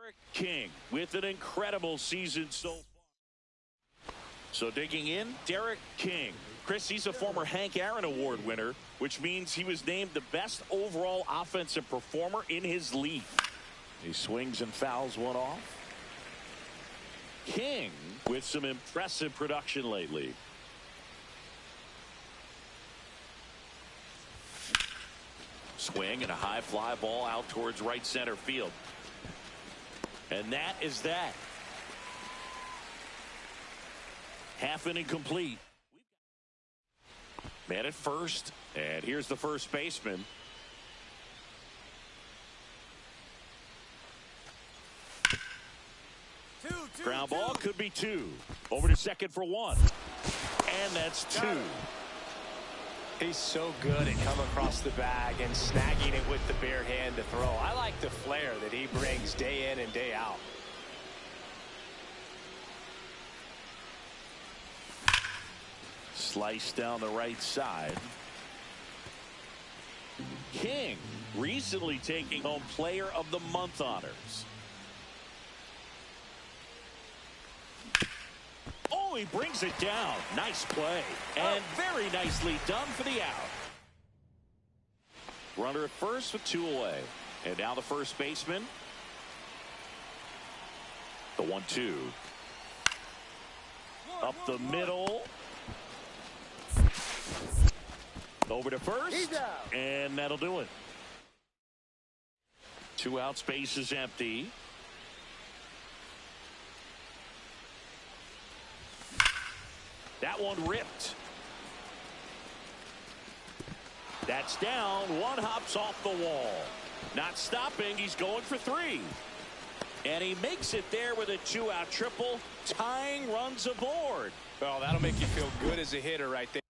Derek King with an incredible season so far. So digging in, Derek King. Chris, he's a former Hank Aaron Award winner, which means he was named the best overall offensive performer in his league. He swings and fouls one off. King with some impressive production lately. Swing and a high fly ball out towards right center field. And that is that. Half inning complete. Man at first, and here's the first baseman. Ground ball could be two. Over to second for one. And that's two. He's so good at coming across the bag and snagging it with the bare hand to throw. I like the flair that he brings day in and day out. Slice down the right side. King recently taking home Player of the Month honors. Oh, he brings it down. Nice play. And very nicely done for the out. Runner at first with two away. And now the first baseman. The 1-2. Up the middle. Over to first. And that'll do it. Two outs, base is empty. That one ripped. That's down. One hops off the wall. Not stopping. He's going for three. And he makes it there with a two-out triple. Tying runs aboard. Well, that'll make you feel good as a hitter right there.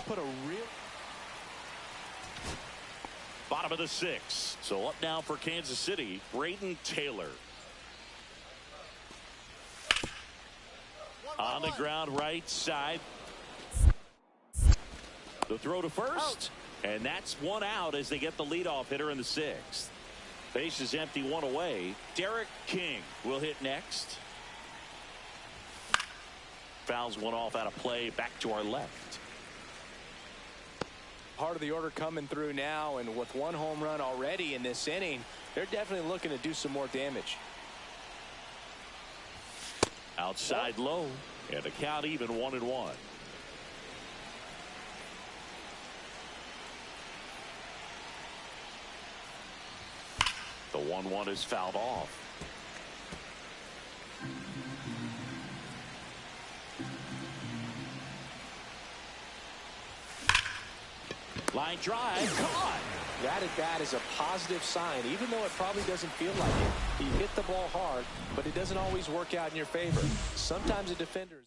Put a real bottom of the sixth. So up now for Kansas City, Brayden Taylor. On the ground right side. The throw to first. And that's one out as they get the leadoff hitter in the sixth. Base is empty, one away. Derek King will hit next. Fouls one off out of play, back to our left. Part of the order coming through now, and with one home run already in this inning, they're definitely looking to do some more damage. Outside low, and the count even 1-1. The 1-1 is fouled off. Line drive, caught. That at bat is a positive sign, even though it probably doesn't feel like it. He hit the ball hard, but it doesn't always work out in your favor. Sometimes a defender is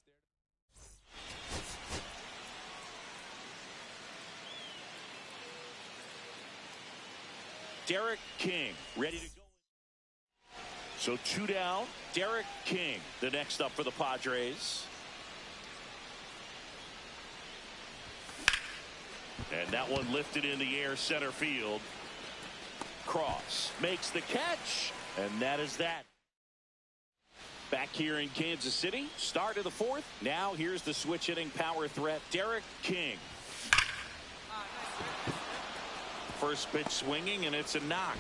there. Derek King ready to go. So two down. Derek King, the next up for the Padres. And that one lifted in the air, center field. Cross makes the catch, and that is that. Back here in Kansas City, start of the fourth. Now here's the switch hitting power threat, Derek King. First pitch swinging, and it's a knock.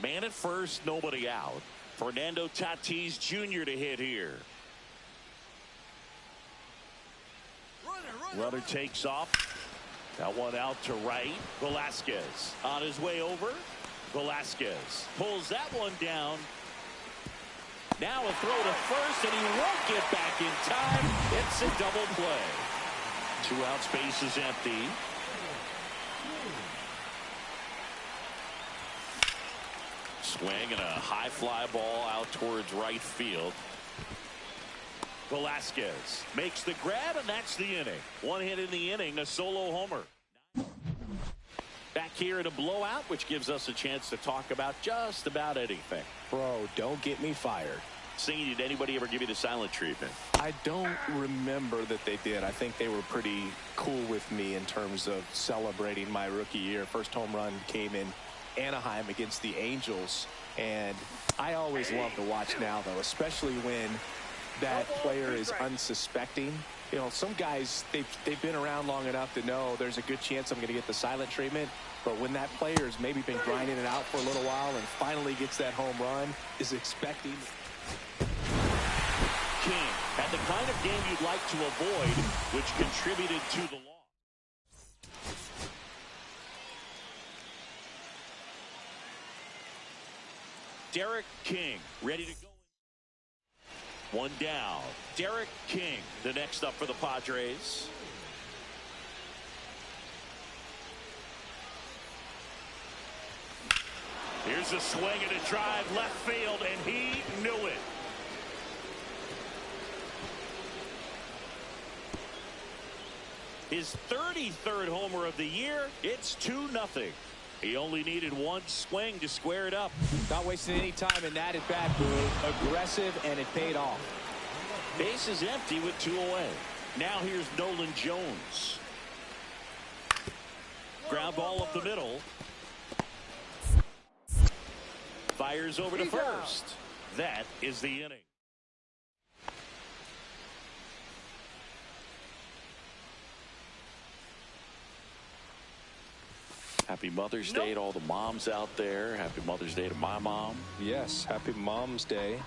Man at first, nobody out. Fernando Tatis Jr. to hit here. Runner takes off. That one out to right. Velasquez on his way over. Velasquez pulls that one down. Now a throw to first, and he won't get back in time. It's a double play. Two outs, base is empty. Swing and a high fly ball out towards right field. Velasquez makes the grab, and that's the inning. One hit in the inning, a solo homer. Back here in a blowout, which gives us a chance to talk about just about anything. Bro, don't get me fired. Singing, did anybody ever give you the silent treatment? I don't remember that they did. I think they were pretty cool with me in terms of celebrating my rookie year. First home run came in Anaheim against the Angels, and I always love to watch now, though, especially when that player is unsuspecting. You know, some guys, they've been around long enough to know there's a good chance I'm going to get the silent treatment. But when that player's maybe been grinding it out for a little while and finally gets that home run, is expecting. King had the kind of game you'd like to avoid, which contributed to the loss. Derek King ready to go. One down. Derek King, the next up for the Padres. Here's a swing and a drive left field, and he knew it. His 33rd homer of the year. It's 2-0. He only needed one swing to square it up. Not wasting any time in that at bat, Boo. Aggressive, and it paid off. Base is empty with 2 away. Now here's Nolan Jones. Ground ball up the middle. Fires over to first. That is the inning. Happy Mother's Day to all the moms out there. Happy Mother's Day to my mom. Yes, happy Mom's Day.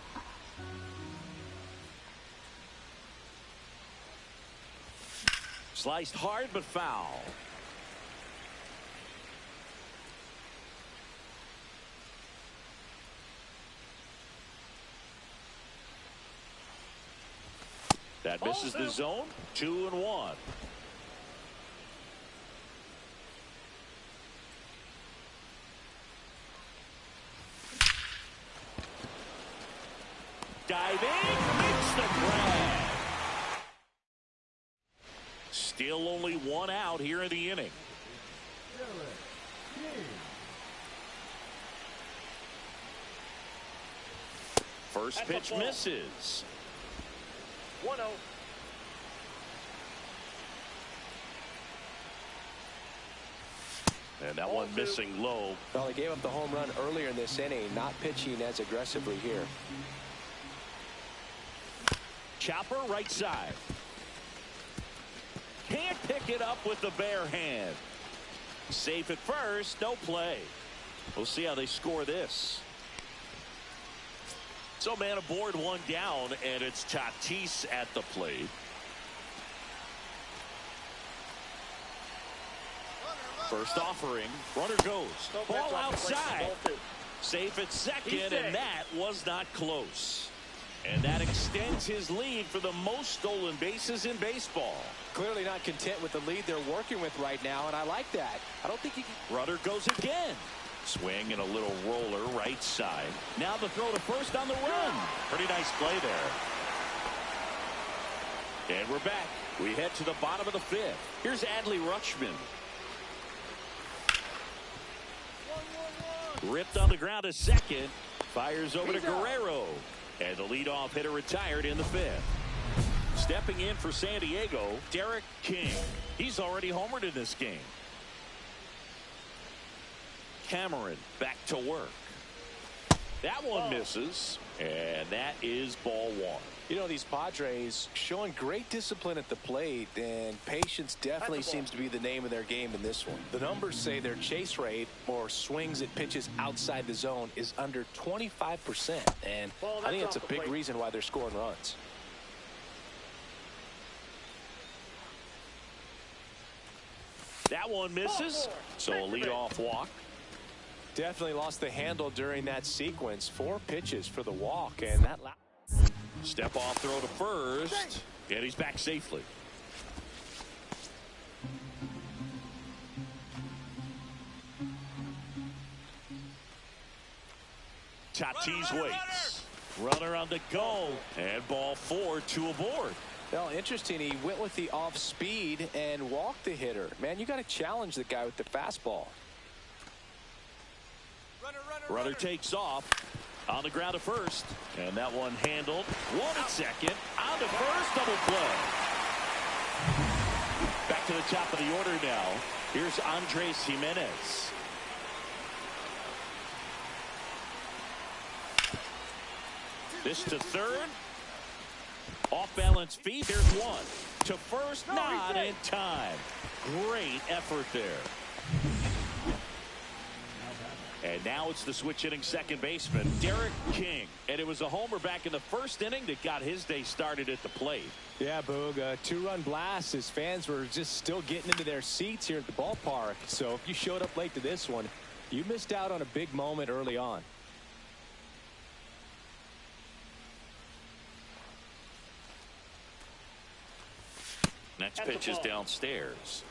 Sliced hard but foul. That misses the zone. 2-1. Diving, makes the grab. Still only one out here in the inning. First pitch misses. 1-0. And that one missing low. Well, they gave up the home run earlier in this inning, not pitching as aggressively here. Chopper right side. Can't pick it up with the bare hand. Safe at first, no play. We'll see how they score this. So man aboard, one down, and it's Tatis at the plate. First offering, runner goes. Ball outside. Safe at second, and that was not close. And that extends his lead for the most stolen bases in baseball. Clearly not content with the lead they're working with right now, and I like that. I don't think he can. Runner goes again. Swing and a little roller right side. Now the throw to first on the run. Pretty nice play there. And we're back. We head to the bottom of the fifth. Here's Adley Rutschman. Ripped on the ground to second. Fires over to Guerrero. And the leadoff hitter retired in the fifth. Stepping in for San Diego, Derek King. He's already homered in this game. Cameron back to work. That one misses, and that is ball one. You know, these Padres showing great discipline at the plate, and patience definitely seems to be the name of their game in this one. The numbers say their chase rate, or swings at pitches outside the zone, is under 25%, and I think it's a big reason why they're scoring runs. That one misses, so a leadoff walk. Definitely lost the handle during that sequence. 4 pitches for the walk, and that step off throw to first, and he's back safely. Tatis waits. Runner on the go, and ball 4, 2 aboard. Well, interesting. He went with the off speed and walked the hitter. Man, you got to challenge the guy with the fastball. Runner takes off. On the ground to first. And that one handled. One at second. On to first. Double play. Back to the top of the order now. Here's Andres Gimenez. This to third. Off balance feet. There's one. To first. Not in time. Great effort there. And now it's the switch hitting second baseman, Derek King. And it was a homer back in the first inning that got his day started at the plate. Yeah, Boog, a two-run blast. His fans were just still getting into their seats here at the ballpark. So if you showed up late to this one, you missed out on a big moment early on. Next pitch is downstairs.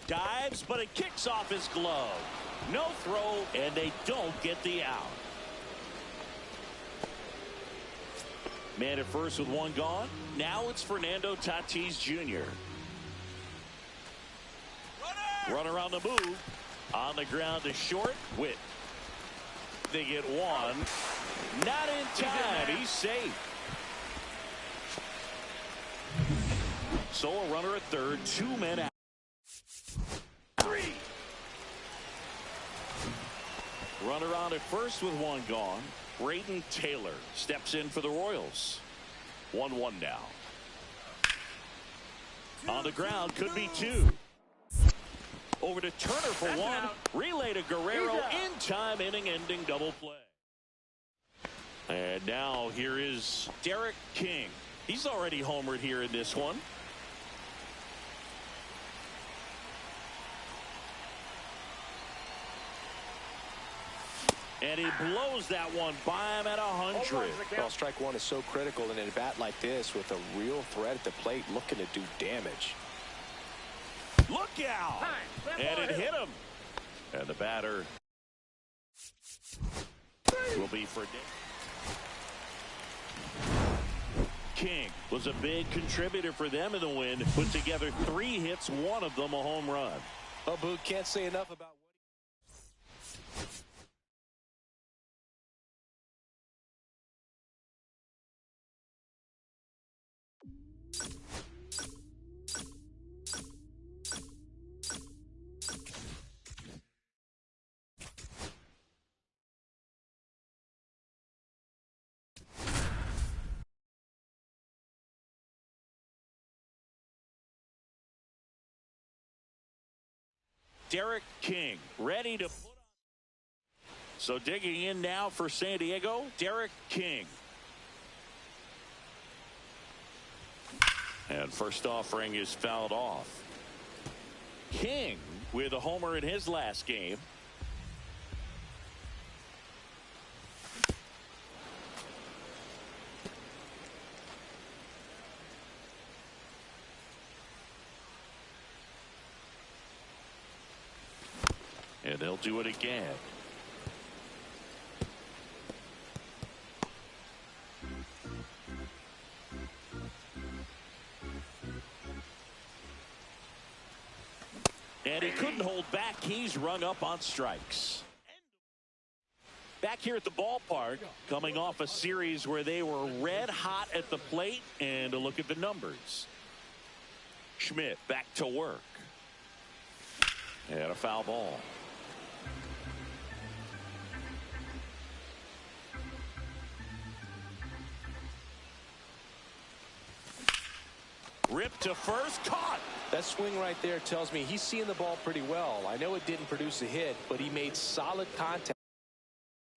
Dives, but it kicks off his glove. No throw, and they don't get the out. Man at first with one gone. Now it's Fernando Tatis Jr. Runner on the move. On the ground to short. Witt. They get one. Not in time. He's safe. So a runner at third. 2 men out. Runner on at first with one gone. Brayden Taylor steps in for the Royals. 1-1 now. On the ground, could be two. Over to Turner for one. Relay to Guerrero in time, inning-ending double play. And now here is Derek King. He's already homered here in this one. And he blows that one by him at 100. Well, strike one is so critical in a bat like this with a real threat at the plate looking to do damage. Look out! And it hit him. And the batter will be for King. Was a big contributor for them in the win. Put together 3 hits, one of them a home run. Well, Boog, can't say enough about Derek King ready to put on. So digging in now for San Diego, Derek King. And first offering is fouled off. King with a homer in his last game. And they'll do it again. And he couldn't hold back. He's rung up on strikes. Back here at the ballpark, coming off a series where they were red hot at the plate, and a look at the numbers. Schmidt back to work. And a foul ball. Ripped to first, caught. that swing right there tells me he's seeing the ball pretty well. I know it didn't produce a hit, but he made solid contact,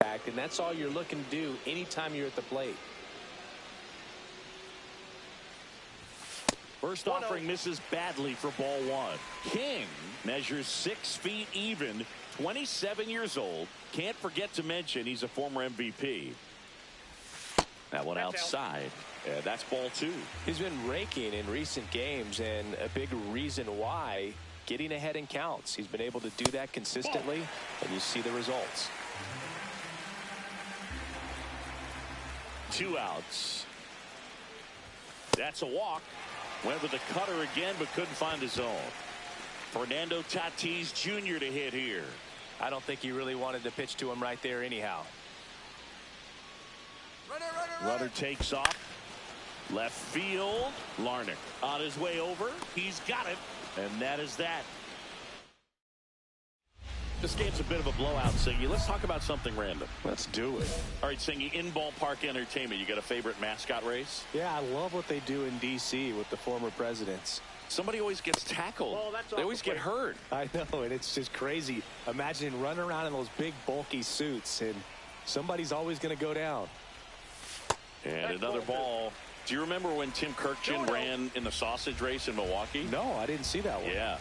and that's all you're looking to do anytime you're at the plate. First offering misses badly for ball one. King measures 6 feet even, 27 years old. Can't forget to mention he's a former MVP. That one outside. And that's ball two. He's been raking in recent games, and a big reason why getting ahead in counts. He's been able to do that consistently, and you see the results. 2 outs. That's a walk. Went with the cutter again, but couldn't find the zone. Fernando Tatis Jr. to hit here. I don't think he really wanted to pitch to him right there anyhow. Runner takes off. Left field. Larnach on his way over. He's got it. And that is that. This game's a bit of a blowout, Singy. Let's talk about something random. Let's do it. All right, Singy, in ballpark entertainment, you got a favorite mascot race? Yeah, I love what they do in D.C. with the former presidents. Somebody always gets tackled. They always get hurt. I know, and it's just crazy. Imagine running around in those big, bulky suits, and somebody's always going to go down. And another ball. Do you remember when Tim Kirkjian ran in the sausage race in Milwaukee? No, I didn't see that one. Yeah,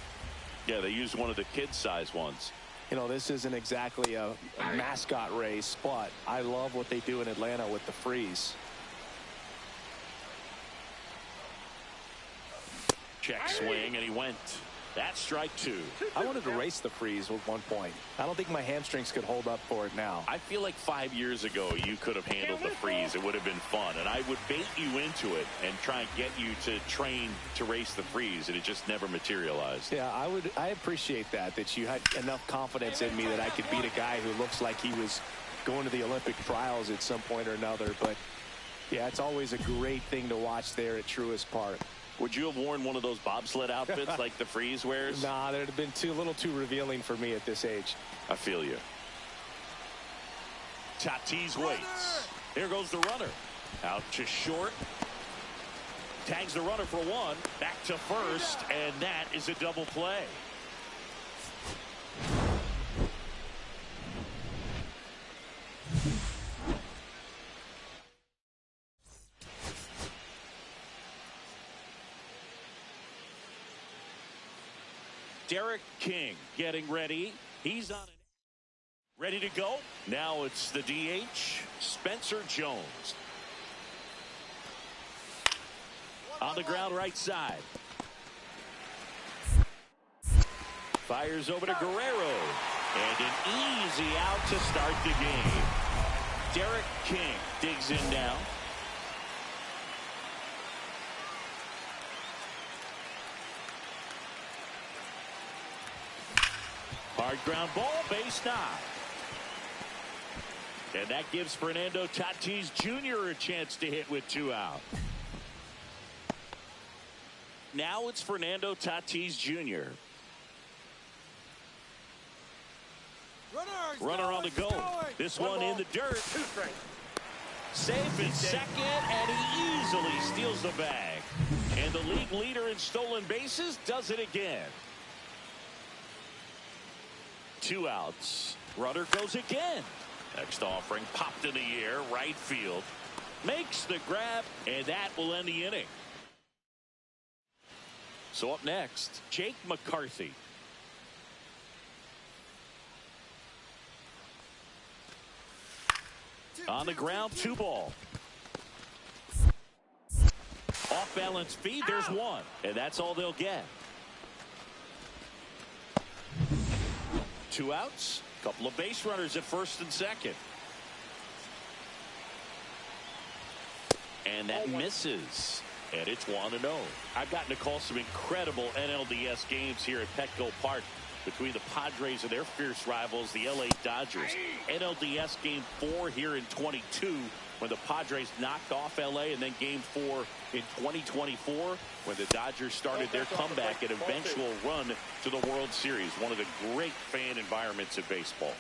they used one of the kid-size ones. You know, this isn't exactly a mascot race, but I love what they do in Atlanta with the freeze. Check swing, and he went. That's strike 2. I wanted to race the freeze at one point. I don't think my hamstrings could hold up for it now. I feel like 5 years ago you could have handled the freeze. It would have been fun, and I would bait you into it and try and get you to train to race the freeze, and it just never materialized. Yeah, I appreciate that you had enough confidence in me that I could beat a guy who looks like he was going to the Olympic trials at some point or another. But yeah, it's always a great thing to watch there at Truist Park. Would you have worn one of those bobsled outfits like the freeze wears? Nah, that would have been a little too revealing for me at this age. I feel you. Tatis waits. Here goes the runner. Out to short. Tags the runner for 1. Back to first, and that is a double play. Derek King getting ready. He's on it. Ready to go. Now it's the DH, Spencer Jones. On the ground right side. Fires over to Guerrero. And an easy out to start the game. Derek King digs in now. Hard ground ball, base knock. And that gives Fernando Tatis Jr. a chance to hit with 2 out. Now it's Fernando Tatis Jr. Runner on the go. This one in the dirt. Safe in second, and he easily steals the bag. And the league leader in stolen bases does it again. 2 outs. Runner goes again. Next offering popped in the air. Right field. Makes the grab, and that will end the inning. So up next, Jake McCarthy. On the ground, 2 ball. Off balance feed, there's 1. And that's all they'll get. 2 outs. Couple of base runners at first and second. And that misses. And it's 1-0. I've gotten to call some incredible NLDS games here at Petco Park between the Padres and their fierce rivals, the LA Dodgers. NLDS Game 4 here in 22 when the Padres knocked off LA, and then Game 4 in 2024 when the Dodgers started their comeback and eventual run to the World Series. One of the great fan environments in baseball.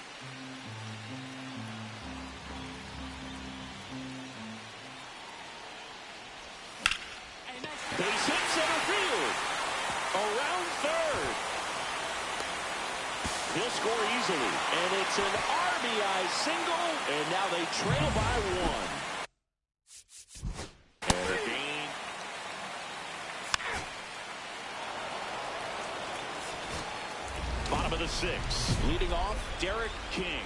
Base hit center field. Around third. He'll score easily. And it's an RBI single. And now they trail by 1. And a gain. Bottom of the 6th. Leading off, Derek King.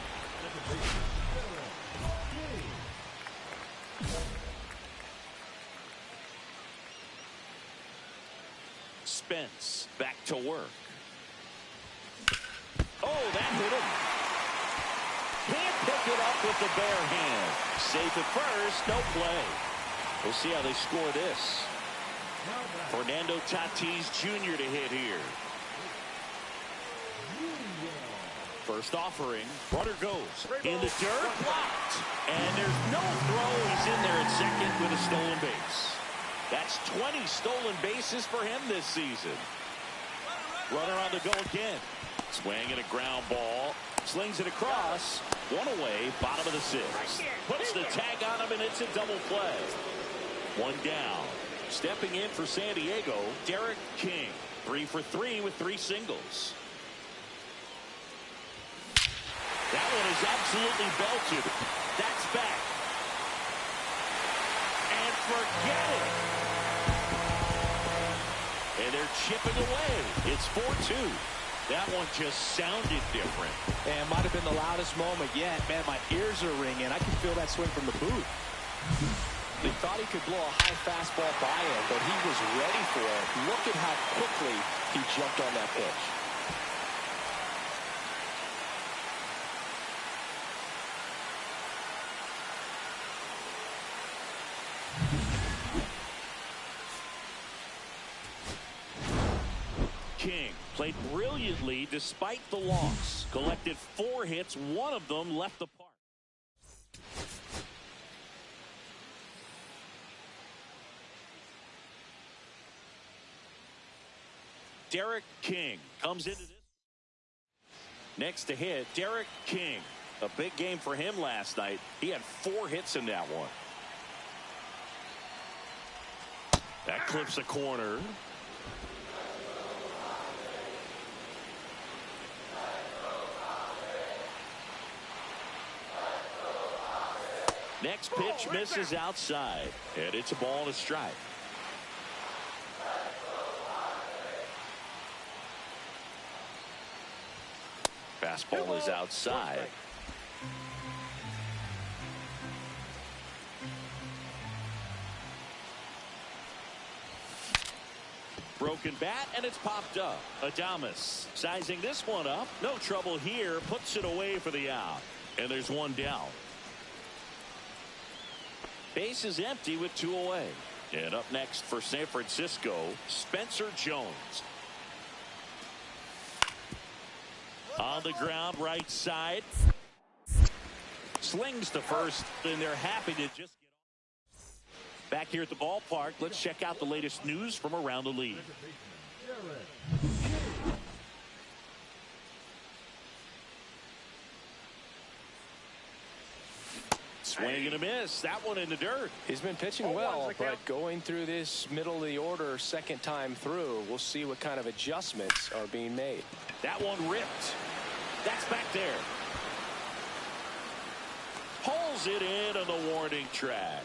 Spence back to work. Oh, that hit him. Can't pick it up with the bare hand. Safe at first, no play. We'll see how they score this. Fernando Tatis Jr. to hit here. First offering. Runner goes in the dirt. Blocked. And there's no throw. He's in there at second with a stolen base. That's 20 stolen bases for him this season. Runner on the go again. Swing and a ground ball. Slings it across. One away. Bottom of the sixth. Puts the tag on him, and it's a double play. One down. Stepping in for San Diego, Derek King. 3 for 3 with 3 singles. That one is absolutely belted. That's back. And forget it. And they're chipping away. It's 4-2. That one just sounded different. And might have been the loudest moment yet. Man, my ears are ringing. I can feel that swing from the booth. They thought he could blow a high fastball by him, but he was ready for it. Look at how quickly he jumped on that pitch. King played brilliantly despite the loss. Collected 4 hits, 1 of them left the park. Derek King comes into this. Next to hit, Derek King. A big game for him last night. He had 4 hits in that one. That clips a corner. Next pitch misses outside, and it's a ball and a strike. Fastball is outside. Broken bat, and it's popped up. Adames sizing this one up. No trouble here. Puts it away for the out. And there's one down. Base is empty with 2 away. And up next for San Francisco, Spencer Jones. On the ground, right side. Slings to first, and they're happy to just get off. Back here at the ballpark, let's check out the latest news from around the league. Swing and a miss. That one in the dirt. He's been pitching well, but going through this middle of the order second time through, we'll see what kind of adjustments are being made. That one ripped. That's back there. Pulls it in on the warning track.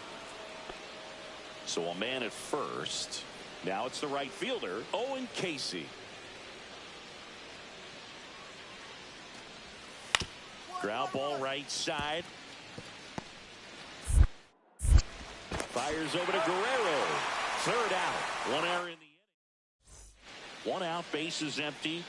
So a man at first. Now it's the right fielder, Owen Casey. Ground ball right side. Fires over to Guerrero. 3rd out. 1 error in the inning. 1 out. Base is empty.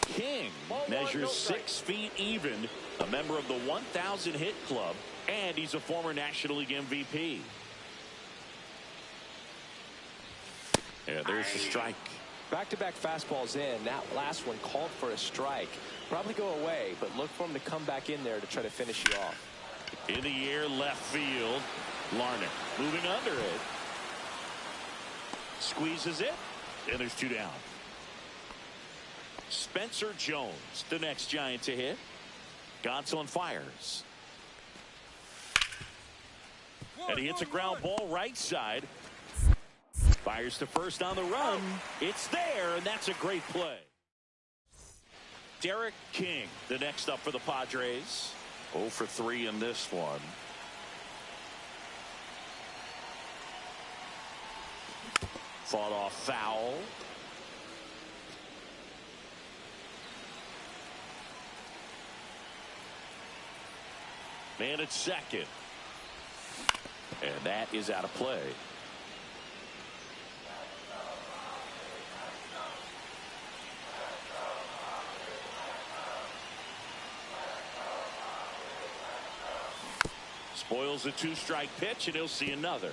King measures 6 feet even. A member of the 1,000 hit club. And he's a former National League MVP. Yeah, there's the strike. Back-to-back fastballs in. That last one called for a strike. Probably go away, but look for him to come back in there to try to finish you off. In the air, left field. Larnach moving under it. Squeezes it, and there's 2 down. Spencer Jones, the next Giant to hit. Gonsolin fires. And he hits a ground ball right side. Fires to first on the run. It's there, and that's a great play. Derek King, the next up for the Padres. 0 for 3 in this one. Fought off foul. Man at second. And that is out of play. Spoils a two-strike pitch, and he'll see another.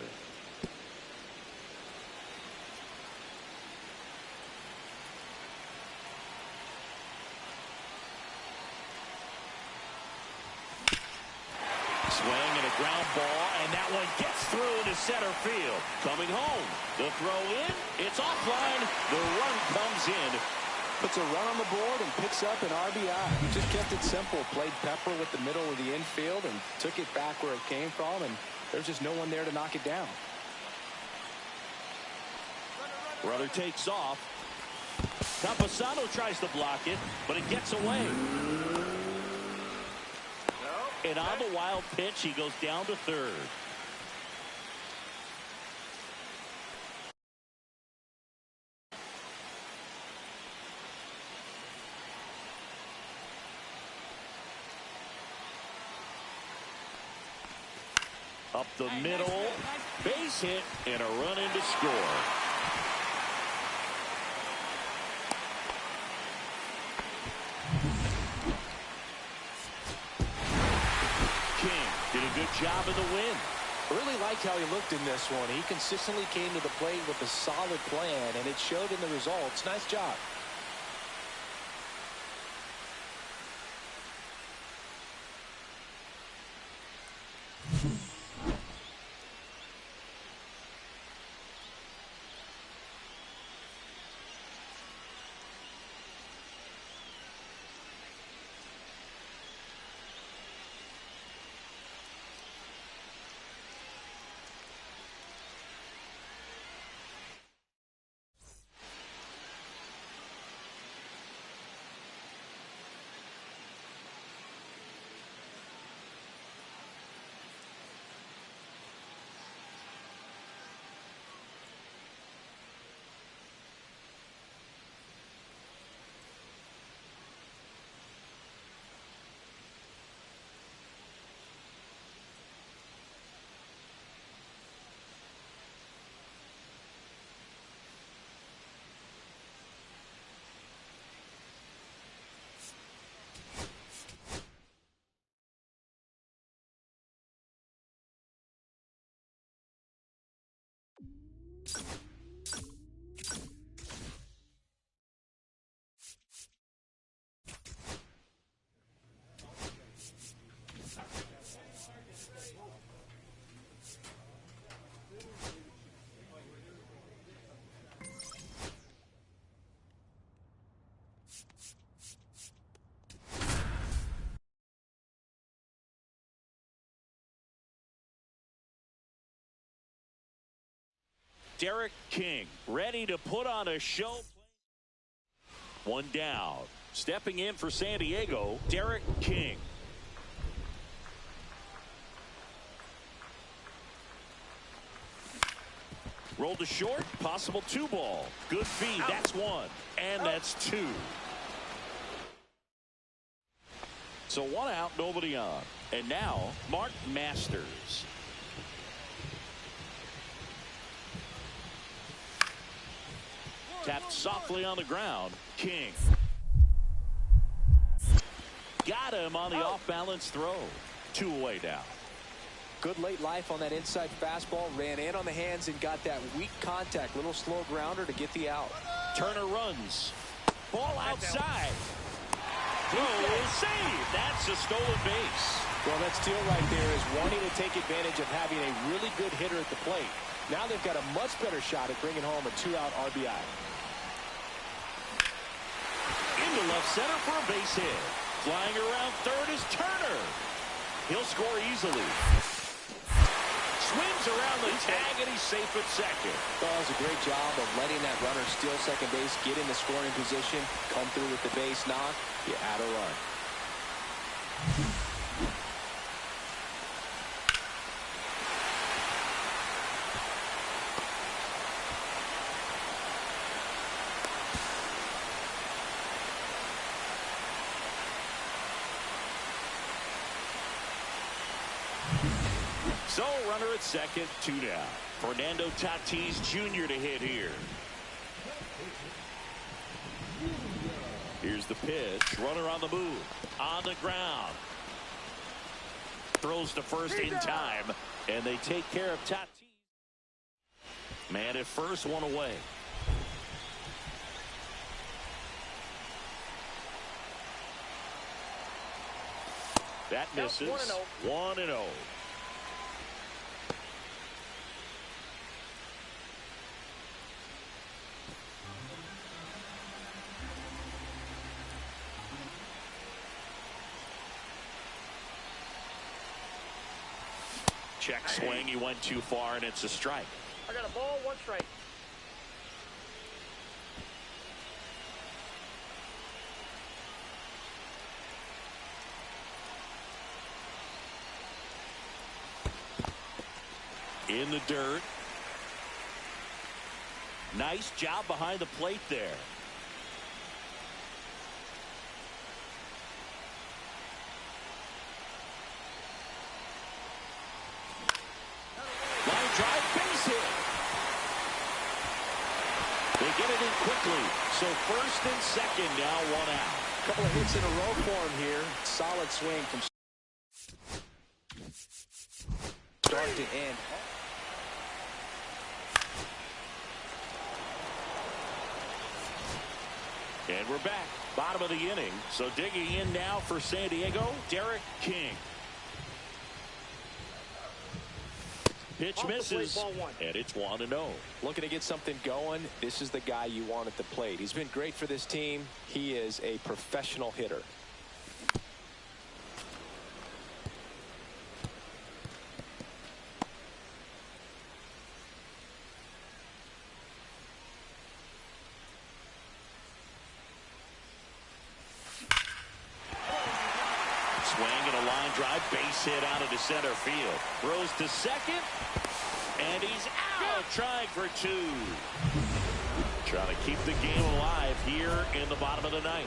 Swing and a ground ball, and that one gets through into center field. Coming home, the throw in, it's offline. The run comes in. Puts a run on the board and picks up an RBI. He just kept it simple, played pepper with the middle of the infield and took it back where it came from, and there's just no one there to knock it down. Runner takes off. Campusano tries to block it, but it gets away. And on the wild pitch, he goes down to third. Up the middle, base hit, and a run in to score. Did a good job in the win. Really liked how he looked in this one. He consistently came to the plate with a solid plan, and it showed in the results. Nice job. Derek King ready to put on a show. One down. Stepping in for San Diego, Derek King. Rolled to short, possible 2-ball. Good feed, that's 1. And that's 2. So 1 out, nobody on. And now, Mark Masters. Tapped softly on the ground. King. Got him on the off-balance throw. 2 away now. Good late life on that inside fastball. Ran in on the hands and got that weak contact. Little slow grounder to get the out. Turner runs. Ball outside. Throw save. That's a stolen base. Well, that steal right there is wanting to take advantage of having a really good hitter at the plate. Now they've got a much better shot at bringing home a 2-out RBI. Into left center for a base hit. Flying around third is Turner. He'll score easily. Swings around the tag, and he's safe at second. Does a great job of letting that runner steal second base, get in the scoring position, come through with the base knock. You add a run. So, runner at second, 2 down. Fernando Tatis Jr. to hit here. Here's the pitch. Runner on the move. On the ground. throws to first in time, and they take care of Tatis. Man at first, one away. That misses. 1-0. Check swing. He went too far, and it's a strike. I got a ball, 1 strike. In the dirt. Nice job behind the plate there. Line drive, base hit. They get it in quickly. So first and second, now 1 out. A couple of hits in a row for him here. Solid swing from start to end. And we're back. Bottom of the inning. So digging in now for San Diego, Derek King. Pitch misses, and it's 1-0. Looking to get something going. This is the guy you want at the plate. He's been great for this team. He is a professional hitter. Swing and a line drive, base hit out into center field. Throws to second, and he's out, trying for 2. Trying to keep the game alive here in the bottom of the 9th.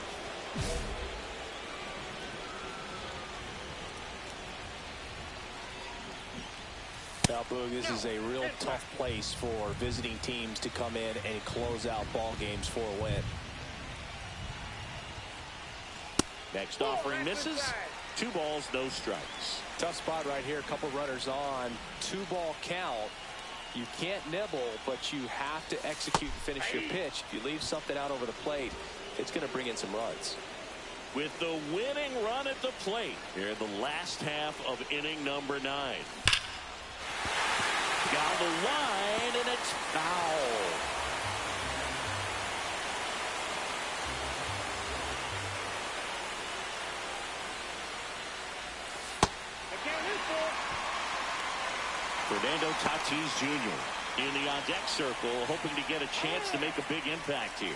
Now, Boog, this is a real tough place for visiting teams to come in and close out ball games for a win. Next offering misses. 2 balls, no strikes. Tough spot right here. A couple runners on. 2-ball count. You can't nibble, but you have to execute and finish your pitch. If you leave something out over the plate, it's going to bring in some runs. With the winning run at the plate here in the last half of inning number 9. Down the line, and it's foul. Fernando Tatis Jr. in the on-deck circle, hoping to get a chance to make a big impact here.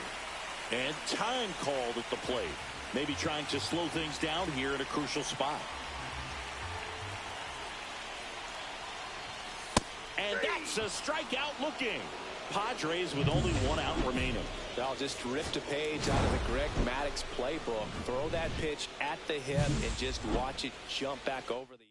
And time called at the plate. Maybe trying to slow things down here in a crucial spot. And that's a strikeout looking. Padres with only 1 out remaining. Now just ripped a page out of the Greg Maddux playbook. Throw that pitch at the hip and just watch it jump back over the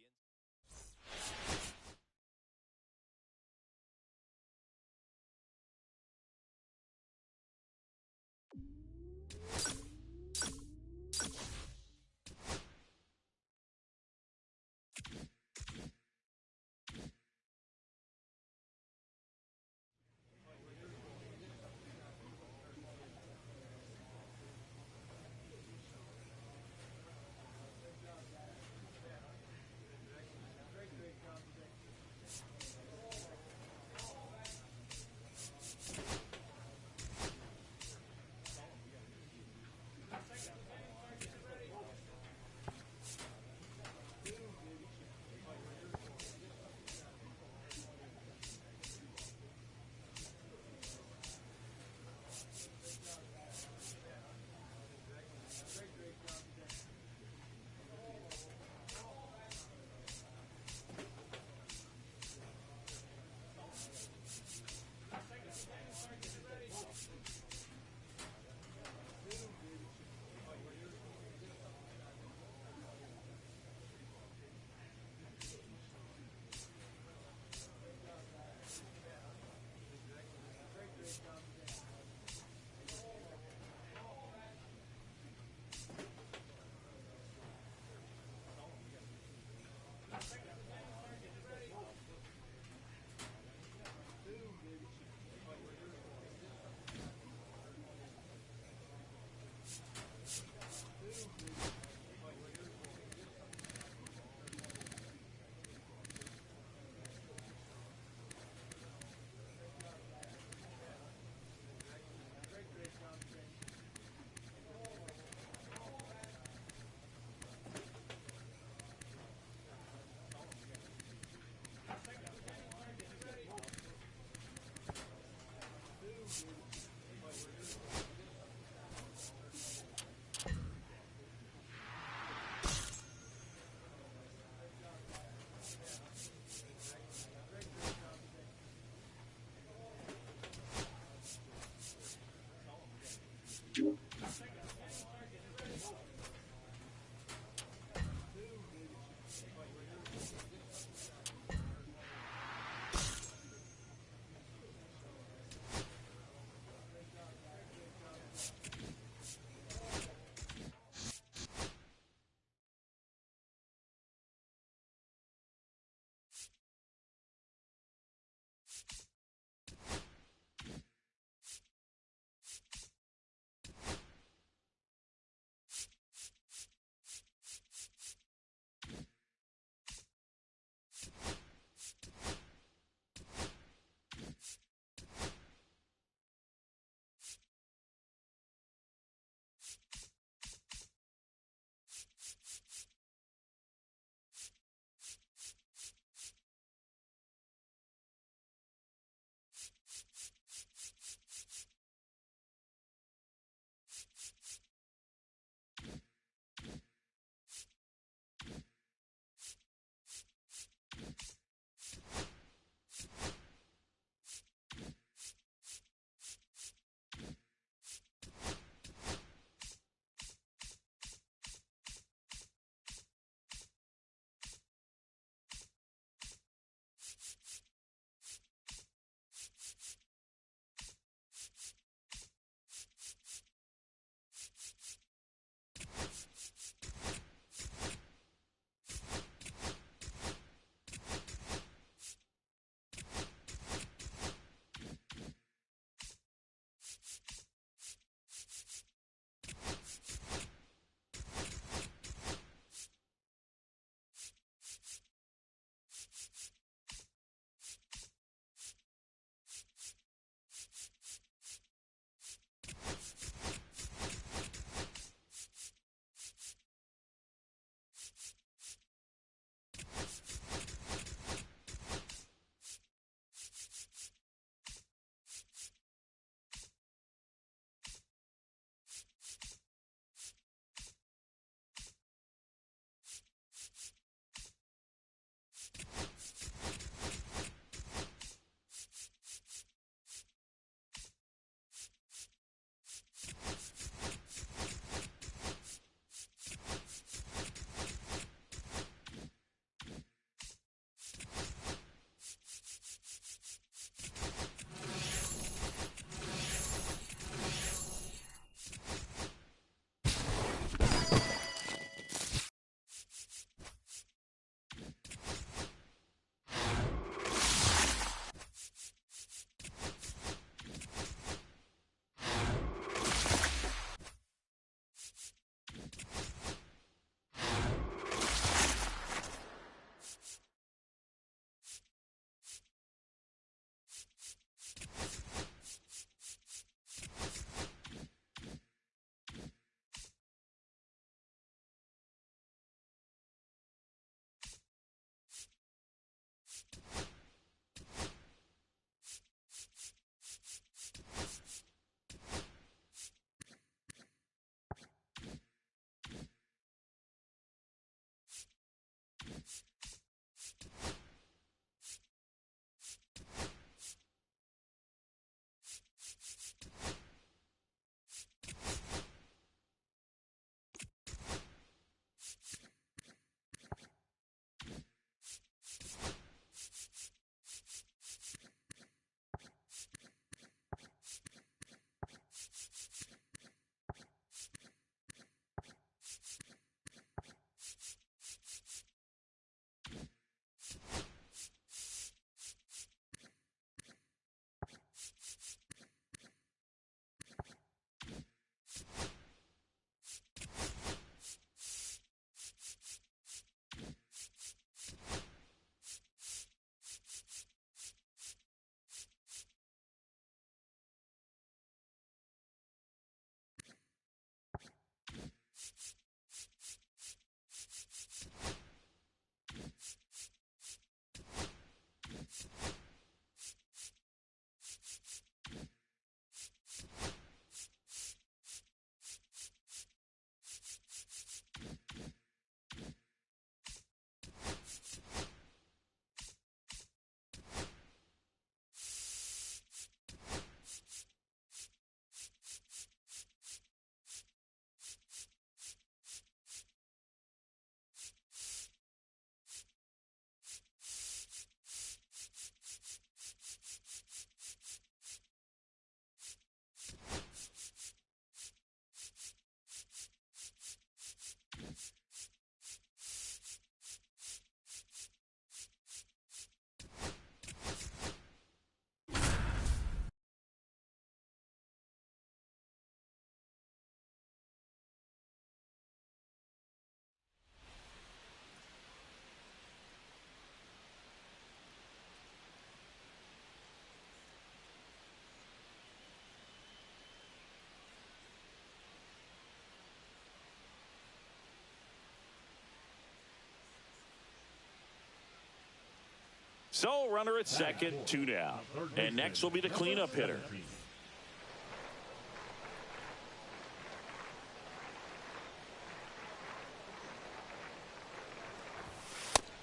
So runner at second, 2 down. And next will be the cleanup hitter.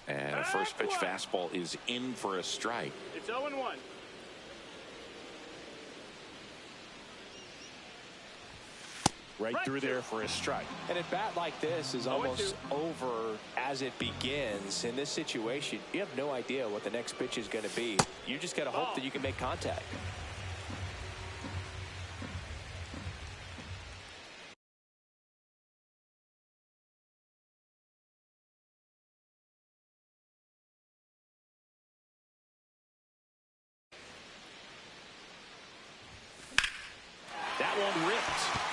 And a first pitch fastball is in for a strike. It's 0-1. Right through there for a strike. And a bat like this is almost over as it begins. In this situation, you have no idea what the next pitch is going to be. You just got to hope that you can make contact. That one ripped.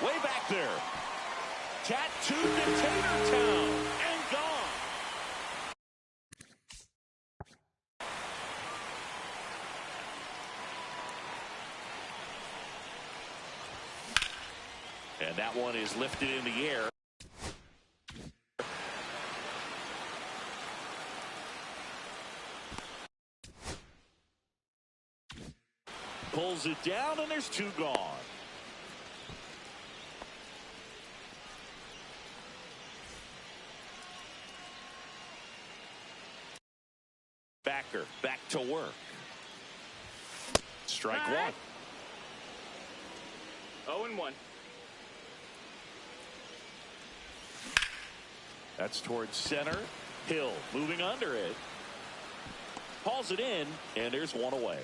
Way back there. Tattooed to Tatertown and gone. And that one is lifted in the air. Pulls it down, and there's 2 gone. Backer back to work. Strike 1. 0-1. That's towards center. Hill moving under it. Hauls it in, and there's 1 away.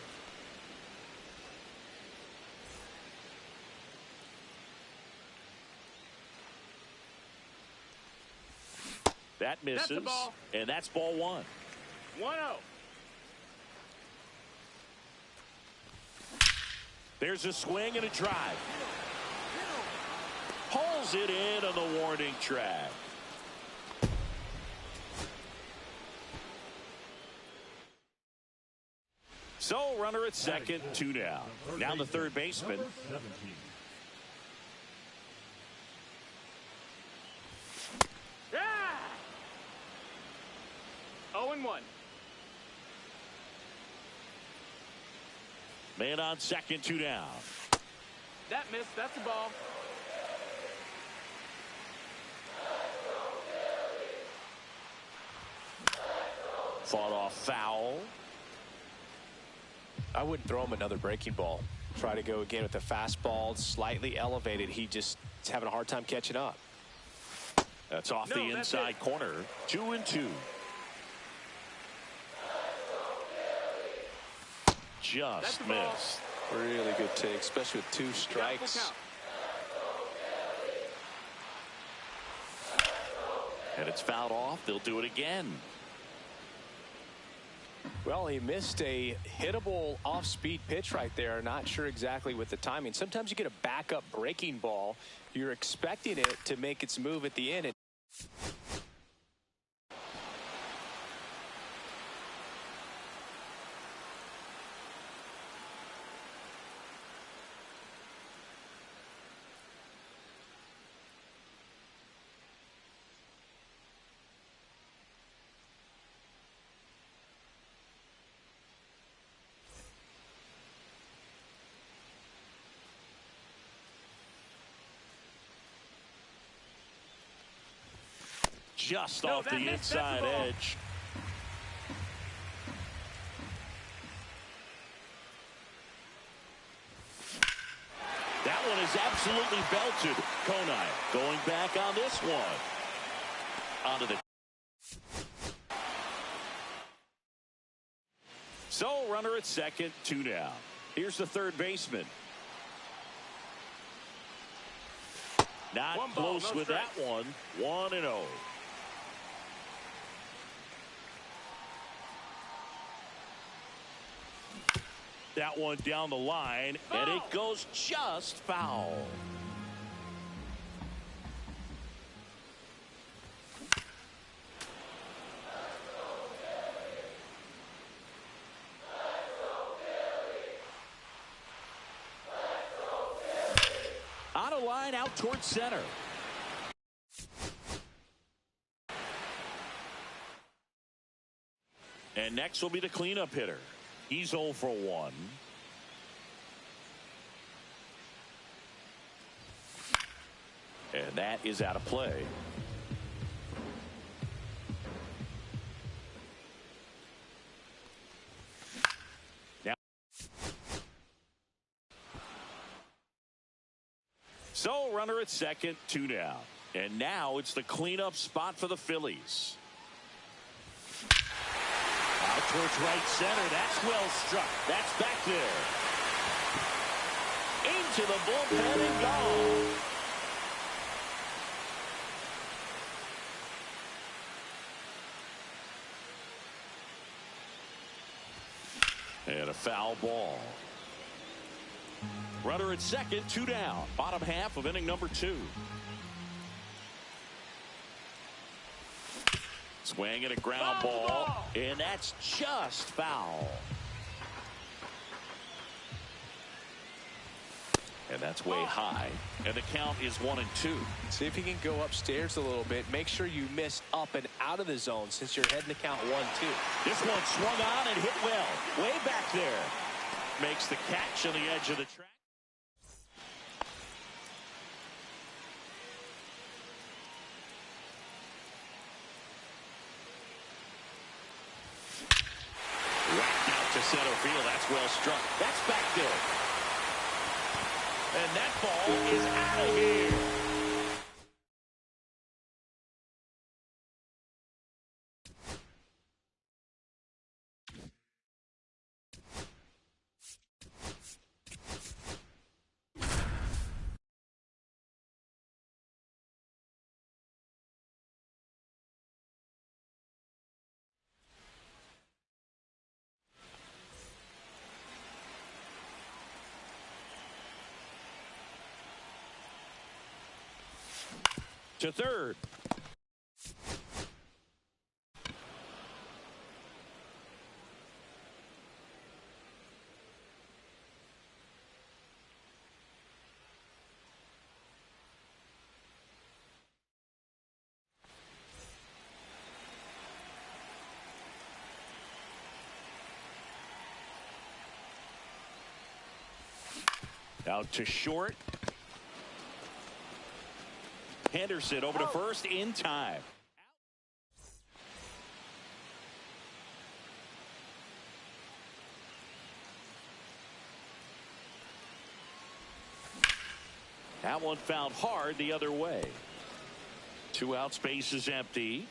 That misses, and that's ball 1. 1-0. There's a swing and a drive. pulls it in on the warning track. So runner at second, 2 down. Now the third baseman. Yeah! 0-1. Man on second, 2 down. That missed. That's the ball. Fought off foul. I wouldn't throw him another breaking ball. Try to go again with the fastball, slightly elevated. He just is having a hard time catching up. That's off the inside corner. 2-2. Just missed. Really good take, especially with 2 strikes. And it's fouled off. They'll do it again. Well, he missed a hittable off-speed pitch right there. Not sure exactly with the timing. Sometimes you get a backup breaking ball. You're expecting it to make its move at the end. Just off the inside edge. That one is absolutely belted. Conine going back on this one. Onto the. So runner at second, 2 down. Here's the third baseman. Not close with that one. 1-0. That one down the line, and it goes just foul. On a line out towards center. And next will be the cleanup hitter. He's 0 for 1. And that is out of play. Now, so runner at second, 2 down. And now it's the cleanup spot for the Phillies. Out towards right center. That's well struck. That's back there. Into the bullpen and gone. And a foul ball. Runner at second, 2 down. Bottom half of inning number 2. Swing and a ground ball, and that's just foul. And that's way high, and the count is 1-2. See if you can go upstairs a little bit. Make sure you miss up and out of the zone since you're heading to count 1-2. This one swung on and hit well, way back there. Makes the catch on the edge of the track. To center field. That's well struck. That's back there. And that ball is out of here. to third. Out to short. Henderson over to first in time. That one found hard the other way. 2 out, space is empty.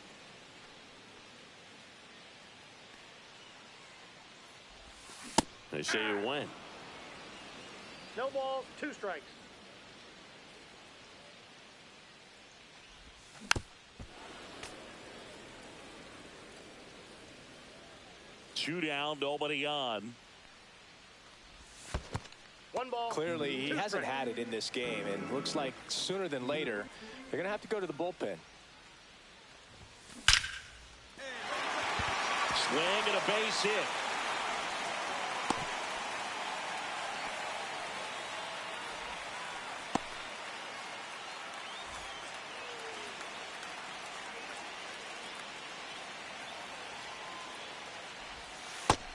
They say you win. No balls, 2 strikes. Two down, nobody on. 1 ball. Clearly, he 2 hasn't strikes. had it in this game, and looks like sooner than later, they're going to have to go to the bullpen. Swing and a base hit.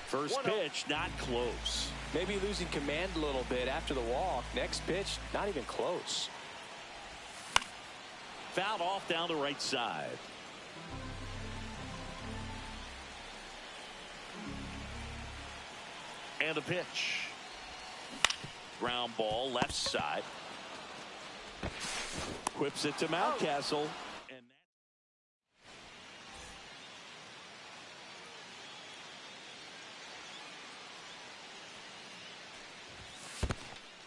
First pitch, not close. Maybe losing command a little bit after the walk. Next pitch, not even close. Fouled off down the right side. And a pitch. Ground ball, left side. Whips it to Mountcastle. And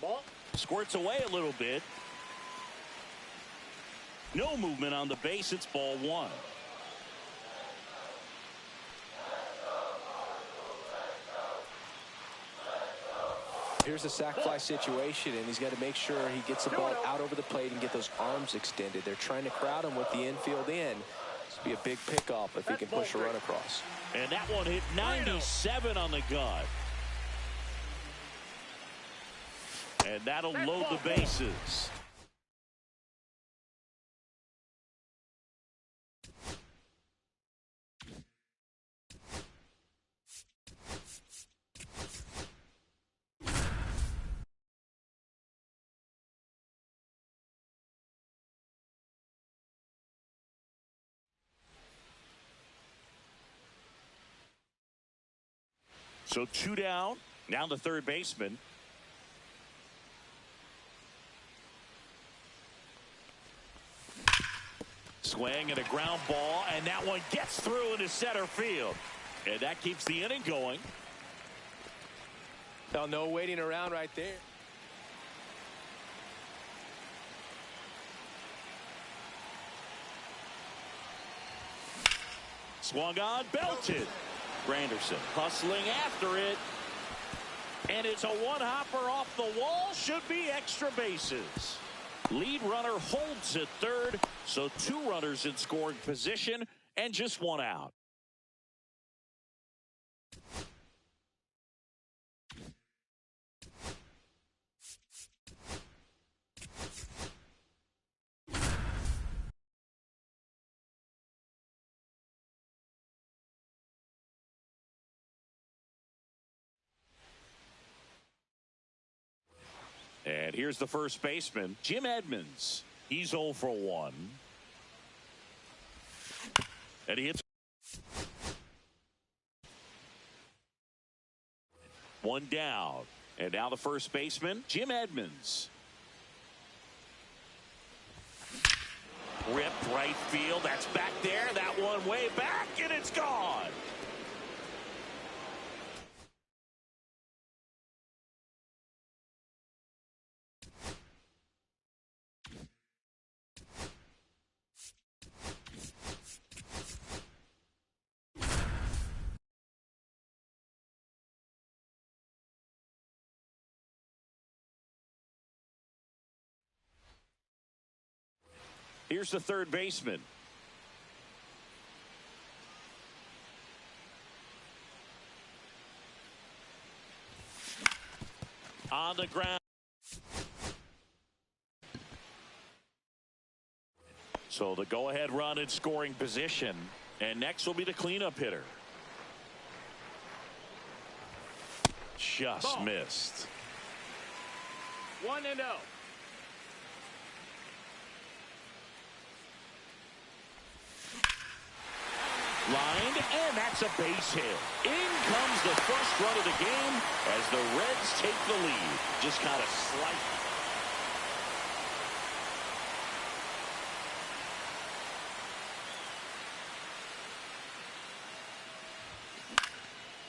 Ball. squirts away a little bit. No movement on the base. It's ball 1. Here's the sac fly situation, and he's got to make sure he gets the ball out over the plate and get those arms extended. They're trying to crowd him with the infield in. This would be a big pickoff if he can push a run across. And that one hit 97 on the gut. And that'll load the bases. So 2 down. Now the third baseman. Swing and a ground ball, and that one gets through into center field. And that keeps the inning going. Now, no waiting around right there. Swung on, belted. Granderson hustling after it. And it's a one-hopper off the wall. Should be extra bases. Lead runner holds at third. So 2 runners in scoring position and just 1 out. And here's the first baseman, Jim Edmonds. He's 0 for 1. And he hits 1 down. And now the first baseman, Jim Edmonds. Ripped right field. That's back there. That one way back, and it's gone. Here's the third baseman. On the ground. So the go-ahead run in scoring position. And next will be the cleanup hitter. Just missed. 1-0. Lined, and that's a base hit. In comes the first run of the game as the Reds take the lead. Just kind of slight.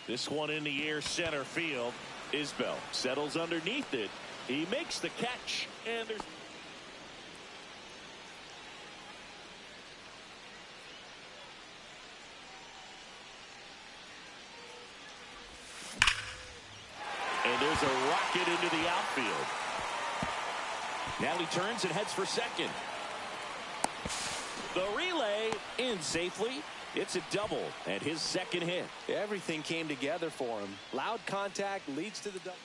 This one in the air center field. Isbell settles underneath it. He makes the catch, and there's a rocket into the outfield. Now he turns and heads for second. The relay in safely. It's a double and his second hit. Everything came together for him. Loud contact leads to the double.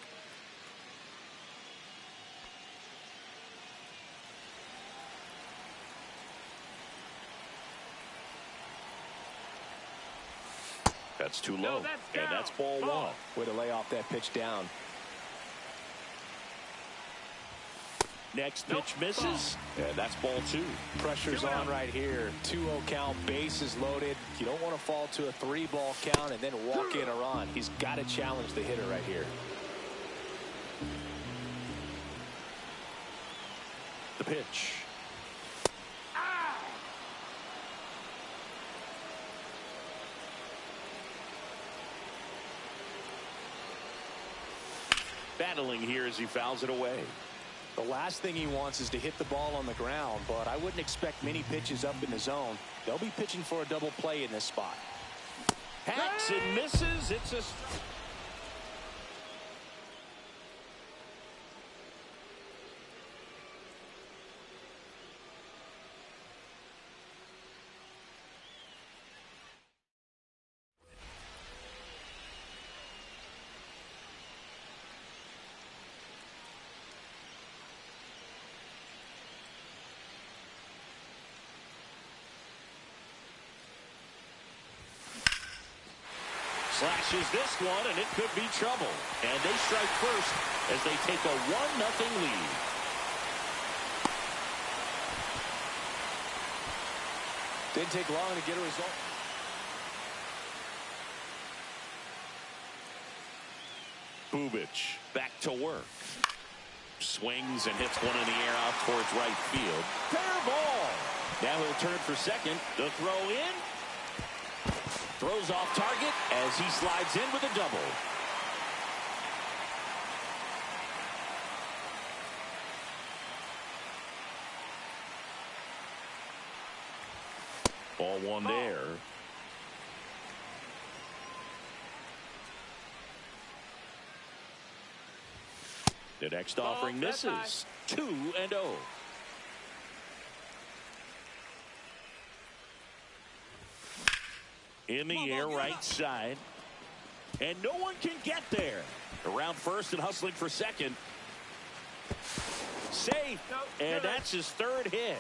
That's too low. And that's ball one. Way to lay off that pitch down. Next pitch misses, and that's ball two. Pressure's on right here. 2-0 count, bases loaded. You don't want to fall to a 3-ball count and then walk in a run. He's got to challenge the hitter right here. The pitch. Battling here as he fouls it away. The last thing he wants is to hit the ball on the ground, but I wouldn't expect many pitches up in the zone. They'll be pitching for a double play in this spot. Hacks and misses. It's a strike. Slashes this one, and it could be trouble. And they strike first as they take a 1-0 lead. Didn't take long to get a result. Bubic back to work. Swings and hits one in the air out towards right field. Fair ball. Now he'll turn for second. The throw in. Throws off target as he slides in with a double. Ball one there. The next offering misses. 2-0. In the air, right side. And no one can get there. Around first and hustling for second. Safe. And that's his third hit.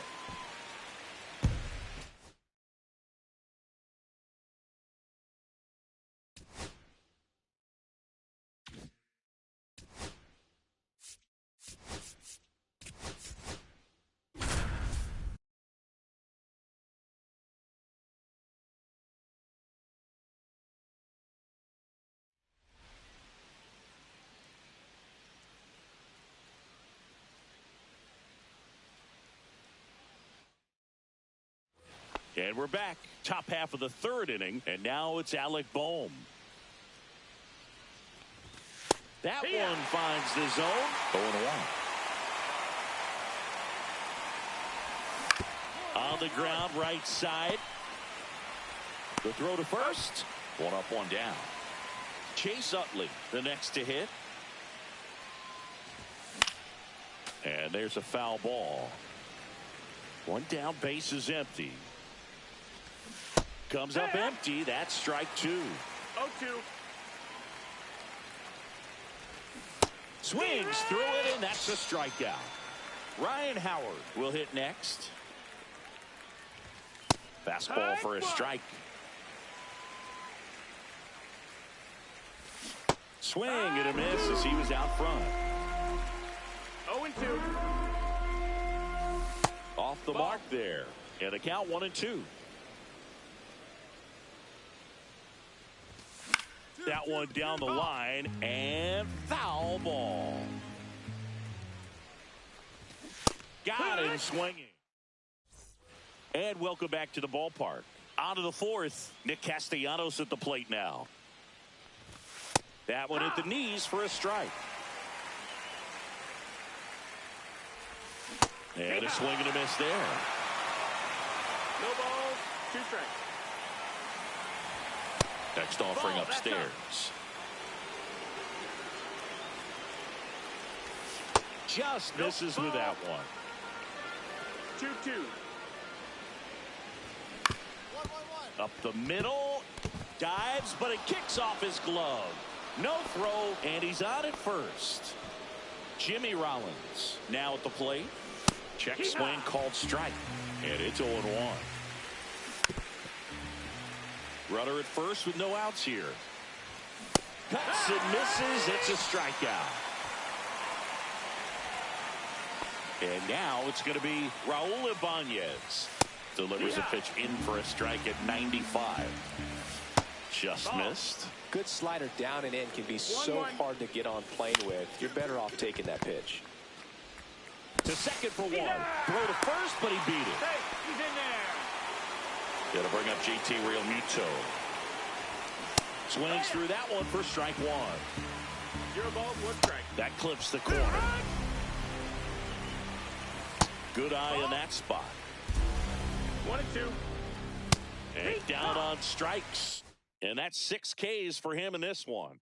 And we're back. Top half of the third inning. And now it's Alec Bohm. That one finds the zone. 0-1. On the ground, right side. The throw to first. One up, one down. Chase Utley, the next to hit. And there's a foul ball. One down, base is empty. Comes up empty. That's strike two. 0-2. Swings through it, and that's a strikeout. Ryan Howard will hit next. Fastball for a strike. Swing and a miss as he was out front. 0-2. Off the mark there. And a count 1-2. That one down the line and foul ball. Got him swinging. And welcome back to the ballpark. On to the fourth. Nick Castellanos at the plate now. That one at the knees for a strike. And a swing and a miss there. No balls, 2 strikes. Next offering upstairs. Just misses with that one. 2-2. Up the middle. Dives, but it kicks off his glove. No throw, and he's on at first. Jimmy Rollins now at the plate. Check swing called strike. And it's 0-1. Runner at first with no outs here. Cuts and misses. It's a strikeout. And now it's going to be Raul Ibanez. Delivers a pitch in for a strike at 95. Just missed. Good slider down and in can be so hard to get on plane with. You're better off taking that pitch. To second for one. Throw to first, but he beat it. Hey, he's in there. Gonna bring up JT Realmuto. Swings through that one for strike one. 0 balls, 1 strike. That clips the corner. Good eye in that spot. 1-2. And down on strikes. And that's 6 Ks for him in this one.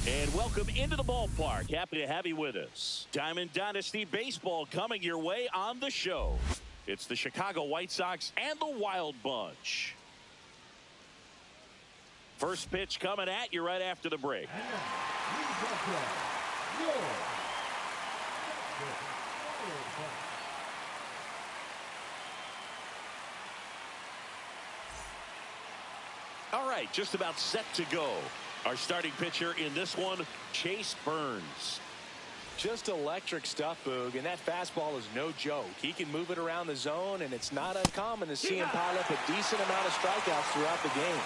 And welcome into the ballpark. Happy to have you with us. Diamond Dynasty Baseball coming your way on the show. It's the Chicago White Sox and the Wild Bunch. First pitch coming at you right after the break. All right, just about set to go. Our starting pitcher in this one, Chase Burns. Just electric stuff, Boog, and that fastball is no joke. He can move it around the zone, and it's not uncommon to see him pile up a decent amount of strikeouts throughout the game.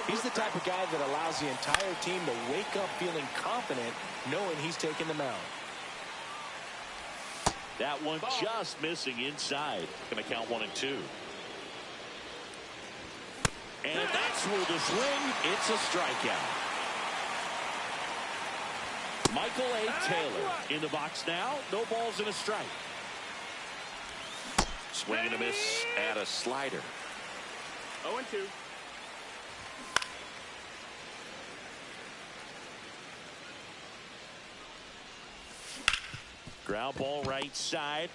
He's the type of guy that allows the entire team to wake up feeling confident, knowing he's taking the mound. That one just missing inside. Going to count 1-2. And that's where the swing. It's a strikeout. Michael A. Taylor in the box now. No balls and a strike. Swing and a miss at a slider. 0-2. Ground ball right side.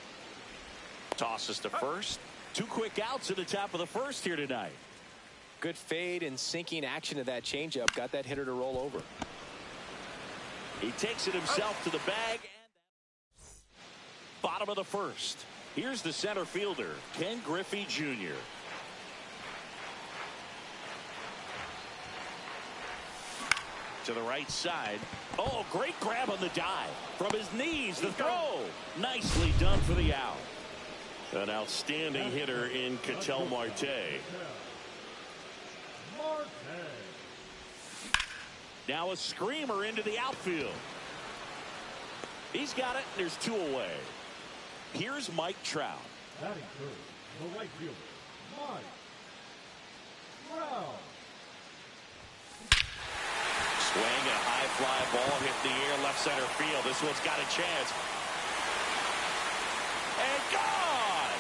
Tosses to first. 2 quick outs at the top of the first here tonight. Good fade and sinking action of that changeup. Got that hitter to roll over. He takes it himself to the bag. And bottom of the first. Here's the center fielder, Ken Griffey Jr. To the right side. Oh, great grab on the dive. From his knees, the throw. Nicely done for the out. An outstanding hitter in Ketel Marte. Now a screamer into the outfield. He's got it. There's 2 away. Here's Mike Trout. Batting third, the right fielder, Mike Trout. Swing, a high fly ball hit the air, left center field. This one's got a chance. And gone!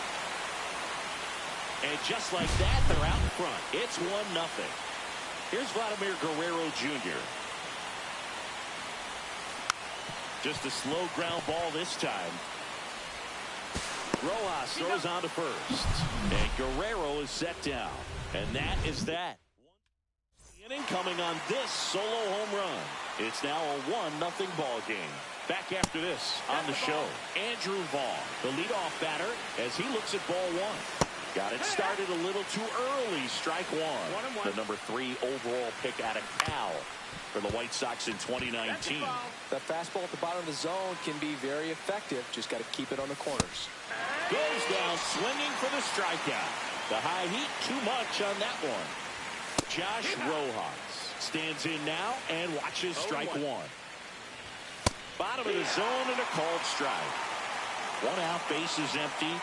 And just like that, they're out in front. It's 1-0. Here's Vladimir Guerrero Jr. Just a slow ground ball this time. Rojas throws on to first. And Guerrero is set down. And that is that. Inning coming on this solo home run. It's now a 1-0 ball game. Back after this on the show, Andrew Vaughn, the leadoff batter, as he looks at ball 1. Got it started a little too early. Strike 1. The number 3 overall pick out of Cal for the White Sox in 2019. That fastball at the bottom of the zone can be very effective. Just got to keep it on the corners. Goes down swinging for the strikeout. The high heat, too much on that one. Josh Rojas stands in now and watches strike 1. Bottom of the zone and a called strike. 1 out, base is empty.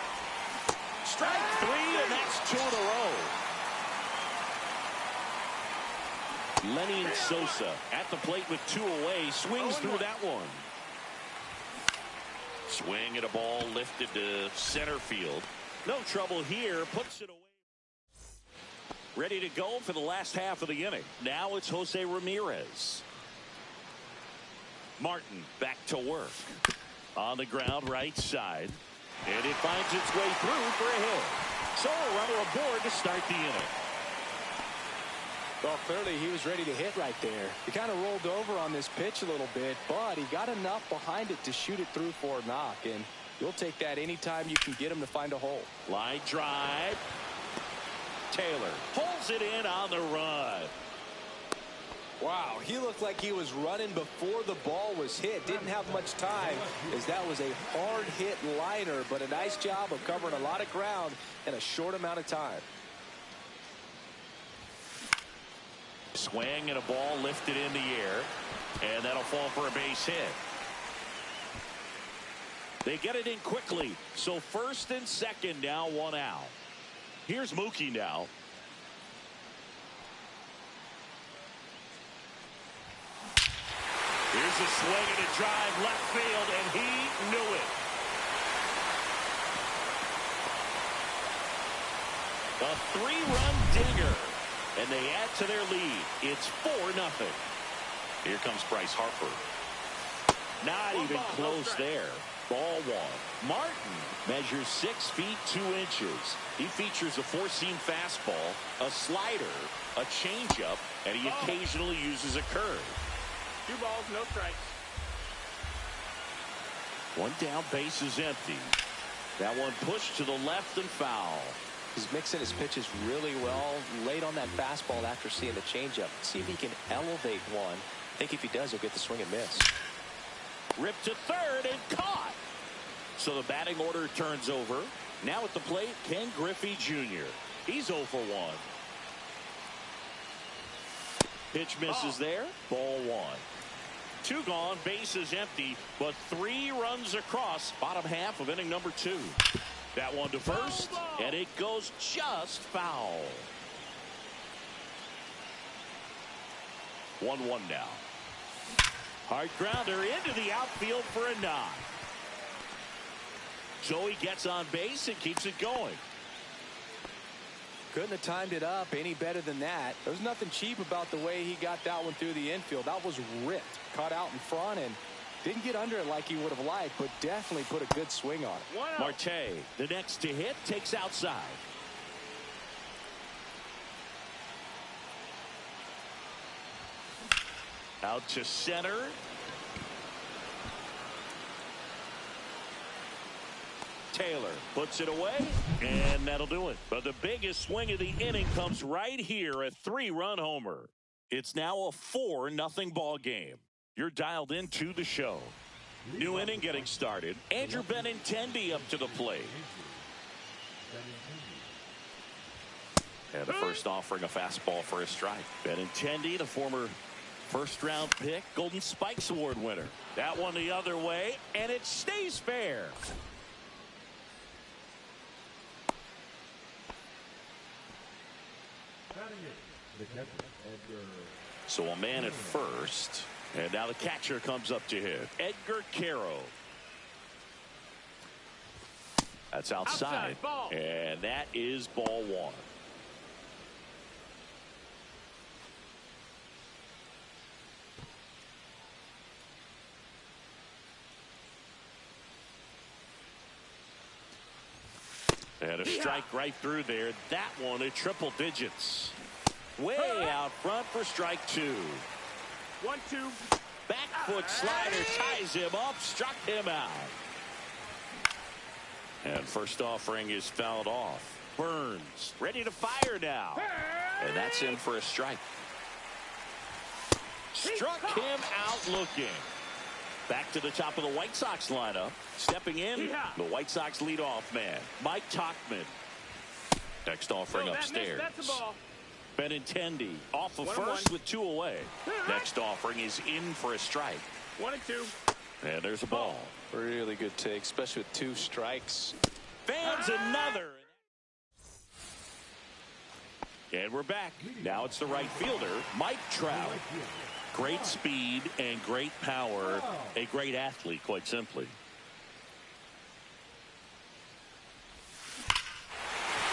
Strike 3, and that's 2 in a row. Lenny Sosa at the plate with 2 away. Swings through that one. Swing at a ball lifted to center field. No trouble here. Puts it away. Ready to go for the last half of the inning. Now it's Jose Ramirez. Martin back to work. On the ground right side. And it finds its way through for a hit. So a runner aboard to start the inning. Well, clearly he was ready to hit right there. He kind of rolled over on this pitch a little bit, but he got enough behind it to shoot it through for a knock. And you'll take that anytime you can get him to find a hole. Line drive. Taylor pulls it in on the run. Wow, he looked like he was running before the ball was hit. Didn't have much time, as that was a hard hit liner, but a nice job of covering a lot of ground in a short amount of time. Swing and a ball lifted in the air, and that'll fall for a base hit. They get it in quickly, so first and second now, 1 out. Here's Mookie now. Here's a swing and a drive left field, and he knew it. A 3-run dinger, and they add to their lead. It's 4-0. Here comes Bryce Harper. Not even close there. Ball one. Martin measures 6 feet 2 inches. He features a four-seam fastball, a slider, a changeup, and he occasionally uses a curve. 2 balls, no strikes. 1 down, base is empty. That one pushed to the left and foul. He's mixing his pitches really well. Late on that fastball after seeing the changeup. See if he can elevate one. I think if he does, he'll get the swing and miss. Ripped to third and caught. So the batting order turns over. Now at the plate, Ken Griffey Jr. He's 0 for 1. Pitch misses there. Ball 1. 2 gone, base is empty, but 3 runs across. Bottom half of inning number 2. That one to first, and it goes just foul. 1-1 now. Hard grounder into the outfield for a knock. Joey gets on base and keeps it going. Couldn't have timed it up any better than that. There's nothing cheap about the way he got that one through the infield. That was ripped. Caught out in front and didn't get under it like he would have liked, but definitely put a good swing on it. Marte, the next to hit, takes outside. Out to center. Taylor puts it away, and that'll do it. But the biggest swing of the inning comes right here, a 3-run homer. It's now a 4-0 ball game. You're dialed into the show. New inning getting started. Andrew Benintendi up to the plate. And the first offering a fastball for a strike. Benintendi, the former first-round pick, Golden Spikes Award winner. That one the other way, and it stays fair. So a man at first, and now the catcher comes up to hit. Edgar Quero. That's outside ball. And that is ball 1. And a strike right through there. That one at triple digits. Way out front for strike 2. 1-2. Back foot slider ties him up, struck him out. And first offering is fouled off. Burns ready to fire now. And that's in for a strike. Struck him out looking. Back to the top of the White Sox lineup. Stepping in, the White Sox leadoff man, Mike Tauchman. Next offering upstairs. That's a ball. Benintendi off of 1-1. first with 2 away. Next offering is in for a strike. 1-2. And there's a ball. Really good take, especially with 2 strikes. Fans another. And we're back. Now it's the right fielder, Mike Trout. Great speed and great power. A great athlete, quite simply.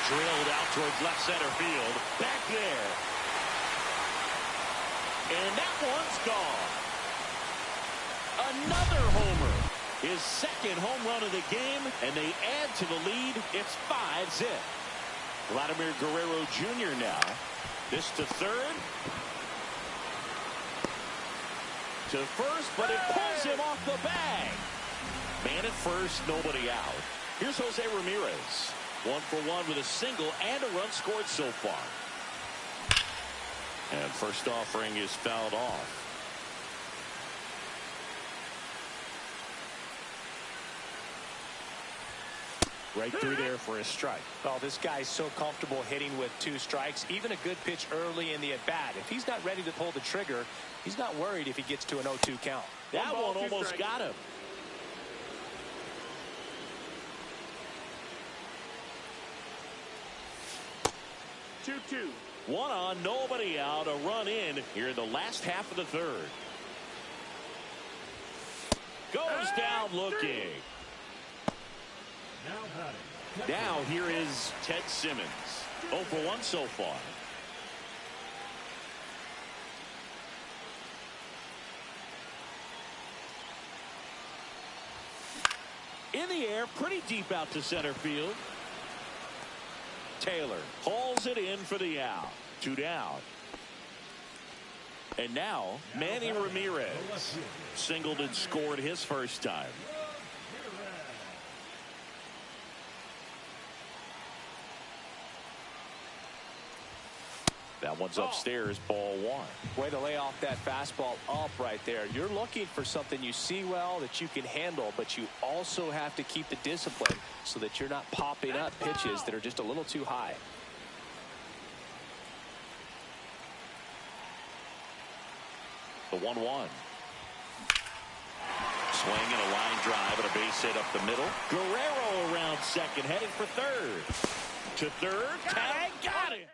Drilled out towards left center field. Back there. And that one's gone. Another homer. His second home run of the game, and they add to the lead. It's 5-0. Vladimir Guerrero Jr. now. This to third. To first, but it pulls him off the bag. Man at first, nobody out. Here's Jose Ramirez. 1 for 1 with a single and a run scored so far. And first offering is fouled off. Right through there for a strike. Oh, this guy's so comfortable hitting with 2 strikes. Even a good pitch early in the at-bat. If he's not ready to pull the trigger, he's not worried if he gets to an 0-2 count. That one almost got him. Two. 1 on, nobody out. A run in here in the last half of the third. Goes down looking. Now here is Ted Simmons. 0 for 1 so far. In the air, pretty deep out to center field. Taylor hauls it in for the out. 2 down. And now, Manny Ramirez singled and scored his first time. That one's upstairs, ball 1. Way to lay off that fastball up right there. You're looking for something you see well that you can handle, but you also have to keep the discipline so that you're not popping up pitches that are just a little too high. The 1-1. Swing and a line drive and a base hit up the middle. Guerrero around second, headed for third. To third, tag, got it.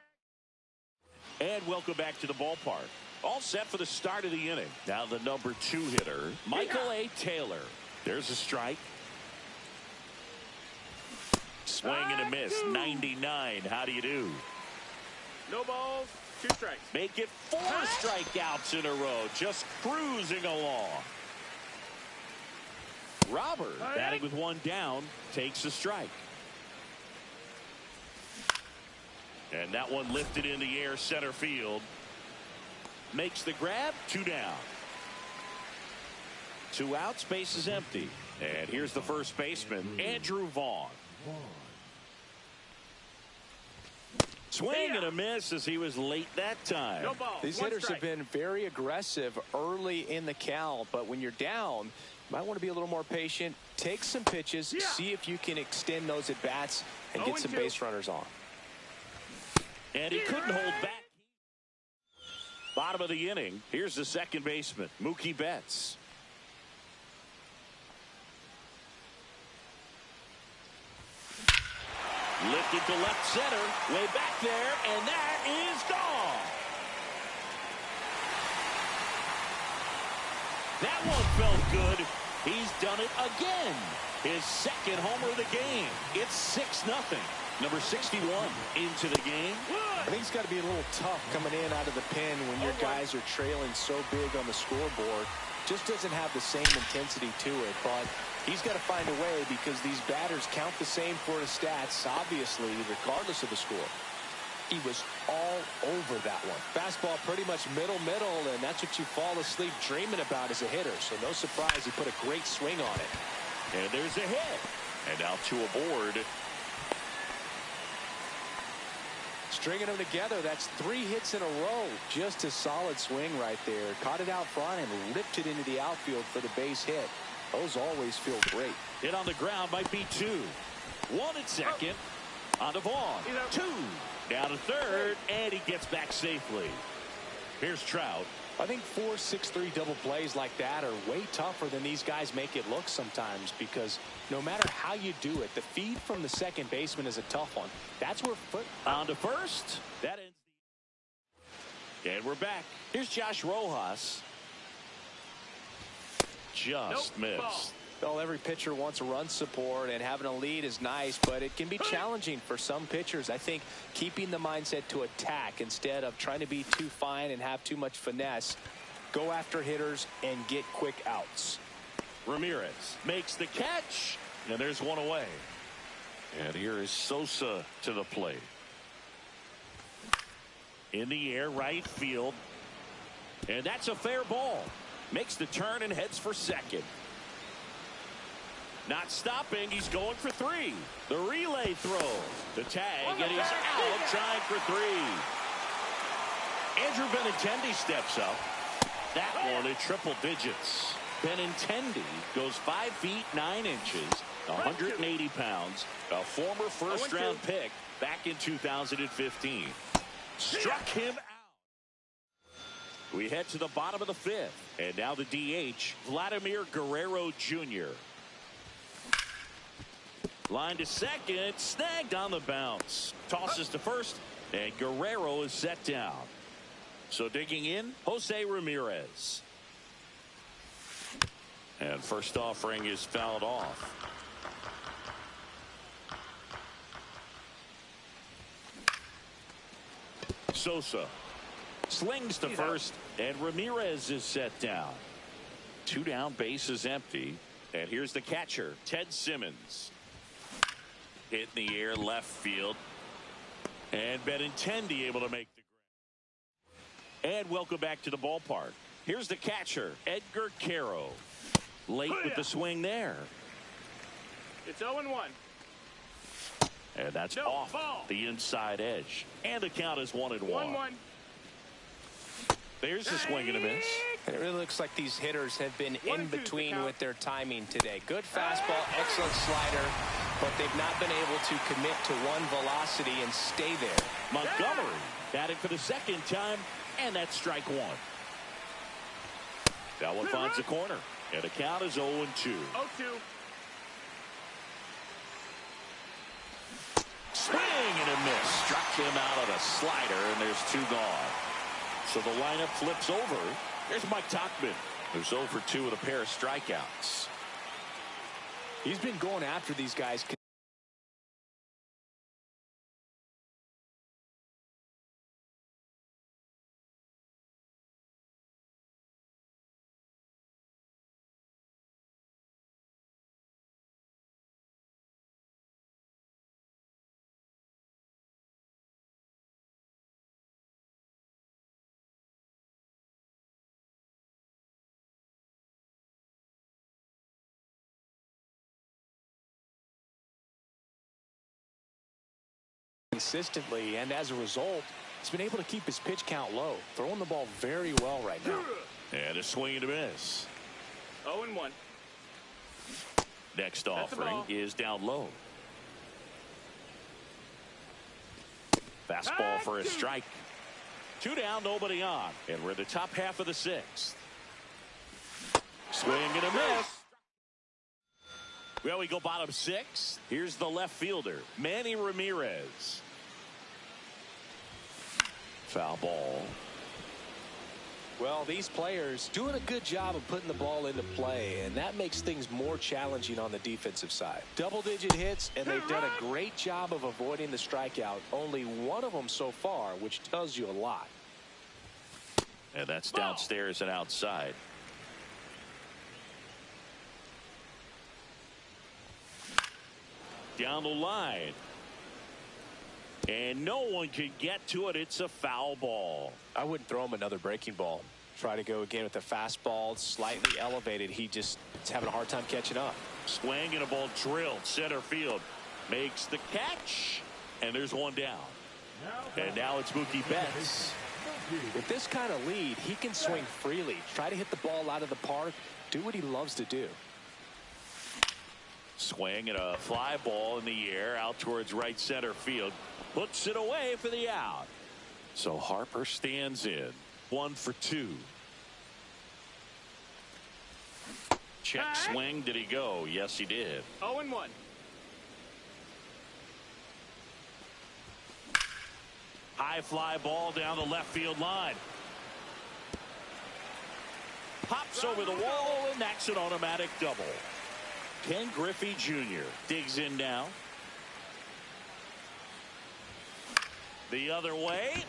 And welcome back to the ballpark. All set for the start of the inning. Now the number 2 hitter, Michael A. Taylor. There's a strike. Swing and a miss. 99. How do you do? No balls, 2 strikes. Make it 4 strikeouts in a row. Just cruising along. Robert, batting with 1 down, takes a strike. And that one lifted in the air center field. Makes the grab. 2 down. 2 outs. Base is empty. And here's the first baseman, Andrew Vaughn. Swing and a miss as he was late that time. No ball. These hitters have been very aggressive early in the count, but when you're down, you might want to be a little more patient. Take some pitches. See if you can extend those at bats and get some base runners on. And he couldn't hold back. Bottom of the inning. Here's the second baseman, Mookie Betts. Lifted to left center. Way back there. And that is gone. That one felt good. He's done it again. His second homer of the game. It's 6-0. Number 61 into the game. I think it's got to be a little tough coming in out of the pen when your guys are trailing so big on the scoreboard. Just doesn't have the same intensity to it, but he's got to find a way because these batters count the same for his stats, obviously, regardless of the score. He was all over that one. Fastball pretty much middle, and that's what you fall asleep dreaming about as a hitter. So no surprise he put a great swing on it. And there's a hit. And now 2 aboard. Stringing them together, that's 3 hits in a row. Just a solid swing right there. Caught it out front and lifted into the outfield for the base hit. Those always feel great. Hit on the ground might be 2. 1 at second. On to Vaughn. 2. Down to third, and he gets back safely. Here's Trout. I think 4 6-3 double plays like that are way tougher than these guys make it look sometimes, because no matter how you do it, the feed from the second baseman is a tough one. That's where on to first. That ends the... And we're back. Here's Josh Rojas. Just missed. Ball. Well, every pitcher wants a run support, and having a lead is nice, but it can be challenging for some pitchers. I think keeping the mindset to attack instead of trying to be too fine and have too much finesse. Go after hitters and get quick outs. Ramirez makes the catch, and there's one away. And here is Sosa to the plate. In the air, right field. And that's a fair ball. Makes the turn and heads for second. Not stopping. He's going for 3. The relay throw. The tag, and he's out trying for 3. Andrew Benintendi steps up. That one at triple digits. Benintendi goes 5 feet 9 inches, 180 pounds, a former first-round pick back in 2015. Struck him out. We head to the bottom of the 5th, and now the DH, Vladimir Guerrero Jr. Line to second, snagged on the bounce. Tosses to first, and Guerrero is set down. So digging in, Jose Ramirez. And first offering is fouled off. Sosa slings to first, and Ramirez is set down. 2 down, base is empty. And here's the catcher, Ted Simmons. Hit in the air left field. And Benintendi able to make the grab. And welcome back to the ballpark. Here's the catcher, Edgar Quero. Late with the swing there. It's 0-1. And that's off the inside edge. And the count is 1-1. 1-1. There's the swing and a miss. And it really looks like these hitters have been in between with their timing today. Good fastball, excellent slider, but they've not been able to commit to one velocity and stay there. Montgomery batting for the second time, and that's strike one. That one finds the corner, and the count is 0-2. 0-2. Swing and a miss. Struck him out of a slider, and there's two gone. So the lineup flips over. There's Mike Tauchman, who's 0 for 2 with a pair of strikeouts. He's been going after these guys. Consistently, and as a result, he's been able to keep his pitch count low, throwing the ball very well right now. And a swing and a miss. 0-1. Next offering is down low. Fastball for a strike. 2 down, nobody on. And we're in the top half of the 6th. Swing and a miss. Well, we go bottom 6. Here's the left fielder, Manny Ramirez. Foul ball. Well, these players doing a good job of putting the ball into play, and that makes things more challenging on the defensive side. Double-digit hits, and they've done a great job of avoiding the strikeout. Only one of them so far, which tells you a lot. And that's downstairs and outside. Down the line. And no one can get to it. It's a foul ball. I wouldn't throw him another breaking ball. Try to go again with the fastball, slightly elevated. He just is having a hard time catching up. Swing and a ball drilled center field. Makes the catch. And there's one down. And now it's Mookie Betts. With this kind of lead, he can swing freely. Try to hit the ball out of the park. Do what he loves to do. Swing and a fly ball in the air out towards right center field. Puts it away for the out. So Harper stands in. 1 for 2. Check swing. Did he go? Yes, he did. 0-1. High fly ball down the left field line. Pops over the wall, and that's an automatic double. Ken Griffey Jr. digs in now. The other way.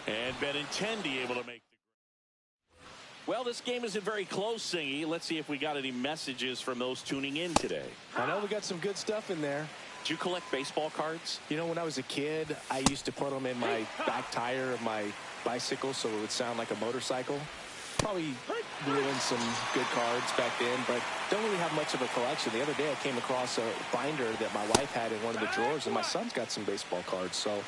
And Benintendi able to make the. Well, this game isn't very close, Singy. Let's see if we got any messages from those tuning in today. I know we got some good stuff in there. Did you collect baseball cards? You know, when I was a kid, I used to put them in my back tire of my bicycle so it would sound like a motorcycle. Probably ruined some good cards back then, but don't really have much of a collection. The other day I came across a binder that my wife had in one of the drawers, and my son's got some baseball cards. So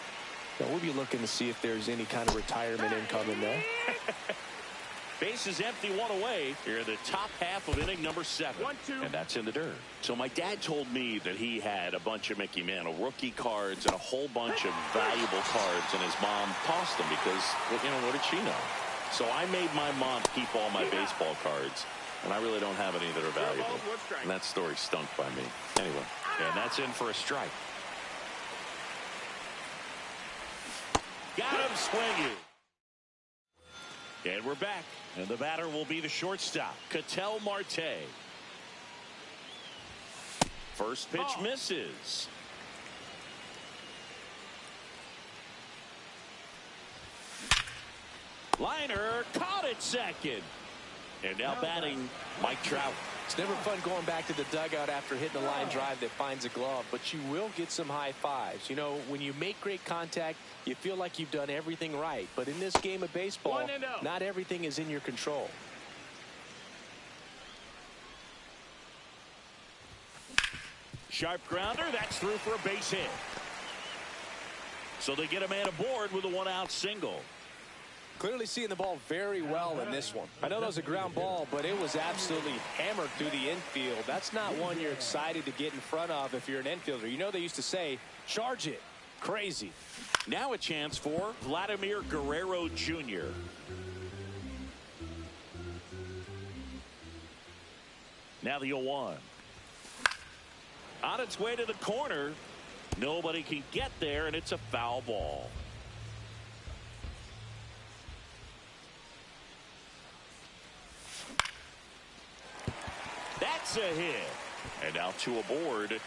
we'll be looking to see if there's any kind of retirement income in there. Bases empty, 1 away. Here in the top half of inning number 7. 1-2. And that's in the dirt. So my dad told me that he had a bunch of Mickey Mantle rookie cards and a whole bunch of valuable cards, and his mom tossed them because, well, you know, what did she know? So I made my mom keep all my baseball cards, and I really don't have any that are valuable. And that story stunk by me. Anyway, and that's in for a strike. Got him swinging. And we're back. And the batter will be the shortstop, Ketel Marte. First pitch misses. Liner caught at second. And now batting Mike Trout. It's never fun going back to the dugout after hitting a line drive that finds a glove, but you will get some high fives. You know, when you make great contact, you feel like you've done everything right. But in this game of baseball, not everything is in your control. Sharp grounder. That's through for a base hit. So they get a man aboard with a one-out single. Clearly seeing the ball very well in this one. I know that was a ground ball, but it was absolutely hammered through the infield. That's not one you're excited to get in front of if you're an infielder. You know they used to say, charge it. Crazy. Now a chance for Vladimir Guerrero Jr. Now the 0-1. On its way to the corner. Nobody can get there, and it's a foul ball. That's a hit. And now two aboard.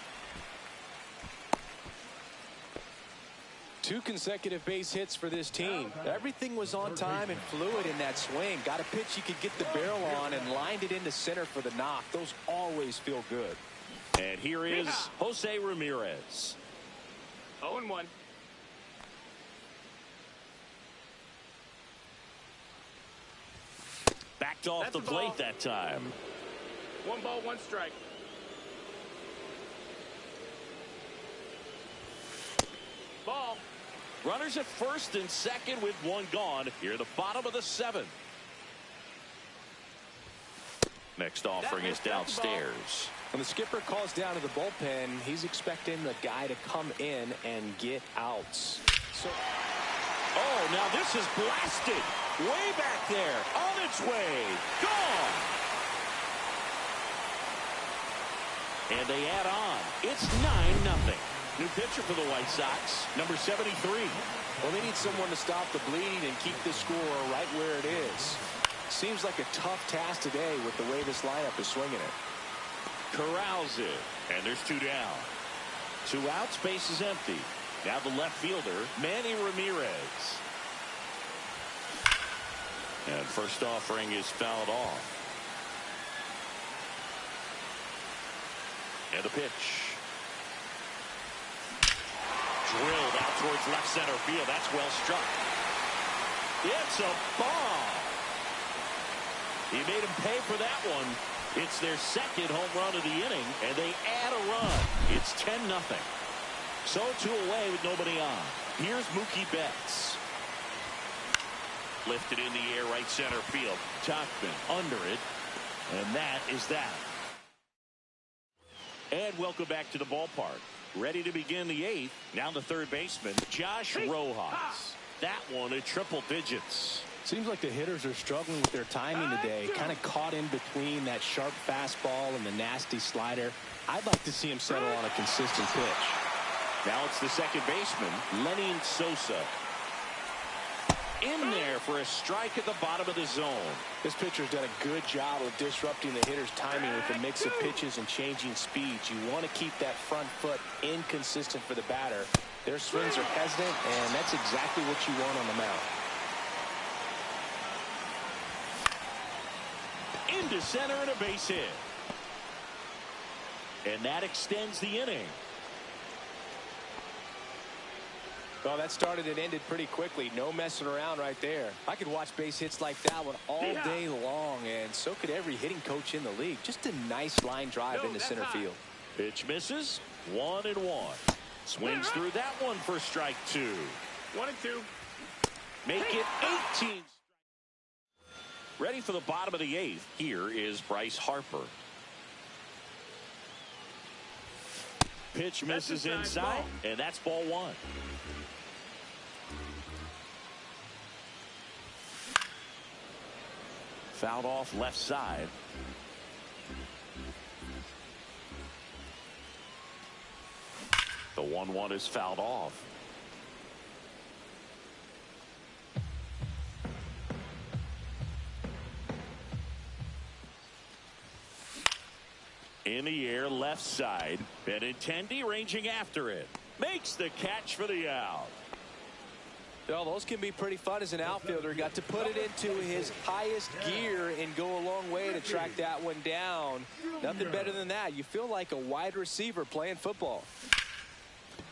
2 consecutive base hits for this team. Everything was on time and fluid in that swing. Got a pitch you could get the barrel on and lined it into center for the knock. Those always feel good. And here is Jose Ramirez. 0-1. Backed off the plate that time. 1 ball, 1 strike. Ball. Runners at first and second with 1 gone. Here the bottom of the 7th. Next offering is downstairs. When the skipper calls down to the bullpen, he's expecting the guy to come in and get outs. Oh, now this is blasted. Way back there. On its way. Gone. And they add on. It's 9-0. New pitcher for the White Sox, number 73. Well, they need someone to stop the bleeding and keep the score right where it is. Seems like a tough task today with the way this lineup is swinging it. Corrals it. And there's 2 down. 2 outs, base is empty. Now the left fielder, Manny Ramirez. And first offering is fouled off. And the pitch. Drilled out towards left center field. That's well struck. It's a bomb. He made him pay for that one. It's their 2nd home run of the inning, and they add a run. It's 10-0. So 2 away with nobody on. Here's Mookie Betts. Lifted in the air, right center field. Tauchman under it, and that is that. And welcome back to the ballpark. Ready to begin the 8th. Now the third baseman, Josh Rojas. That one at triple digits. Seems like the hitters are struggling with their timing today. Kind of caught in between that sharp fastball and the nasty slider. I'd like to see him settle on a consistent pitch. Now it's the second baseman, Lenny Sosa. In there for a strike at the bottom of the zone. This pitcher's done a good job of disrupting the hitter's timing with a mix of pitches and changing speeds. You want to keep that front foot inconsistent for the batter. Their swings are hesitant, and that's exactly what you want on the mound. Into center and a base hit. And that extends the inning. Well, that started and ended pretty quickly. No messing around right there. I could watch base hits like that one all day long, and so could every hitting coach in the league. Just a nice line drive into center field. Pitch misses. 1-1. Swings through that one for strike 2. 1-2. Make it 18. Ready for the bottom of the 8th. Here is Bryce Harper. Pitch misses inside, and that's ball 1. Fouled off left side. The 1-1 is fouled off. In the air, left side. Benintendi ranging after it. Makes the catch for the out. Well, those can be pretty fun as an outfielder. Got to put it into his highest gear and go a long way to track that one down. Nothing better than that. You feel like a wide receiver playing football.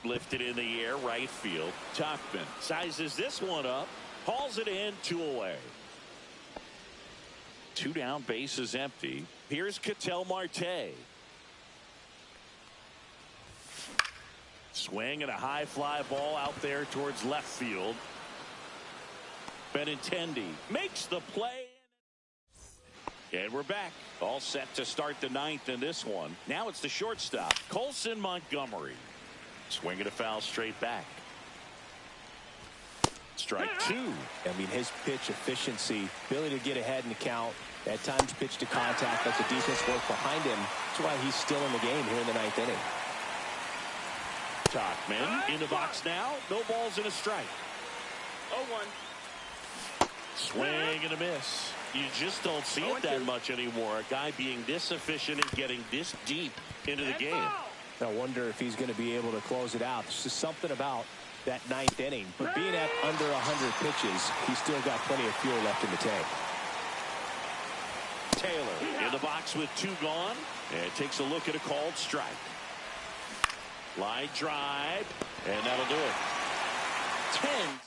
Lifted in the air, right field. Tauchman sizes this one up, hauls it in, 2 away. 2 down, bases empty. Here's Ketel Marte. Swing and a high fly ball out there towards left field. Benintendi makes the play. And we're back. All set to start the 9th in this one. Now it's the shortstop, Colson Montgomery. Swing and a foul straight back. Strike 2. I mean, his pitch efficiency, ability to get ahead in the count, at times pitch to contact, let the defense work behind him. That's why he's still in the game here in the 9th inning. Tauchman in the box now. No balls and a strike. 0-1. Swing and a miss. You just don't see it that much anymore. A guy being this efficient and getting this deep into the game. I wonder if he's going to be able to close it out. There's just something about that 9th inning. But being at under 100 pitches, he's still got plenty of fuel left in the tank. Taylor in the box with 2 gone. And takes a look at a called strike. Line drive. And that'll do it. 10.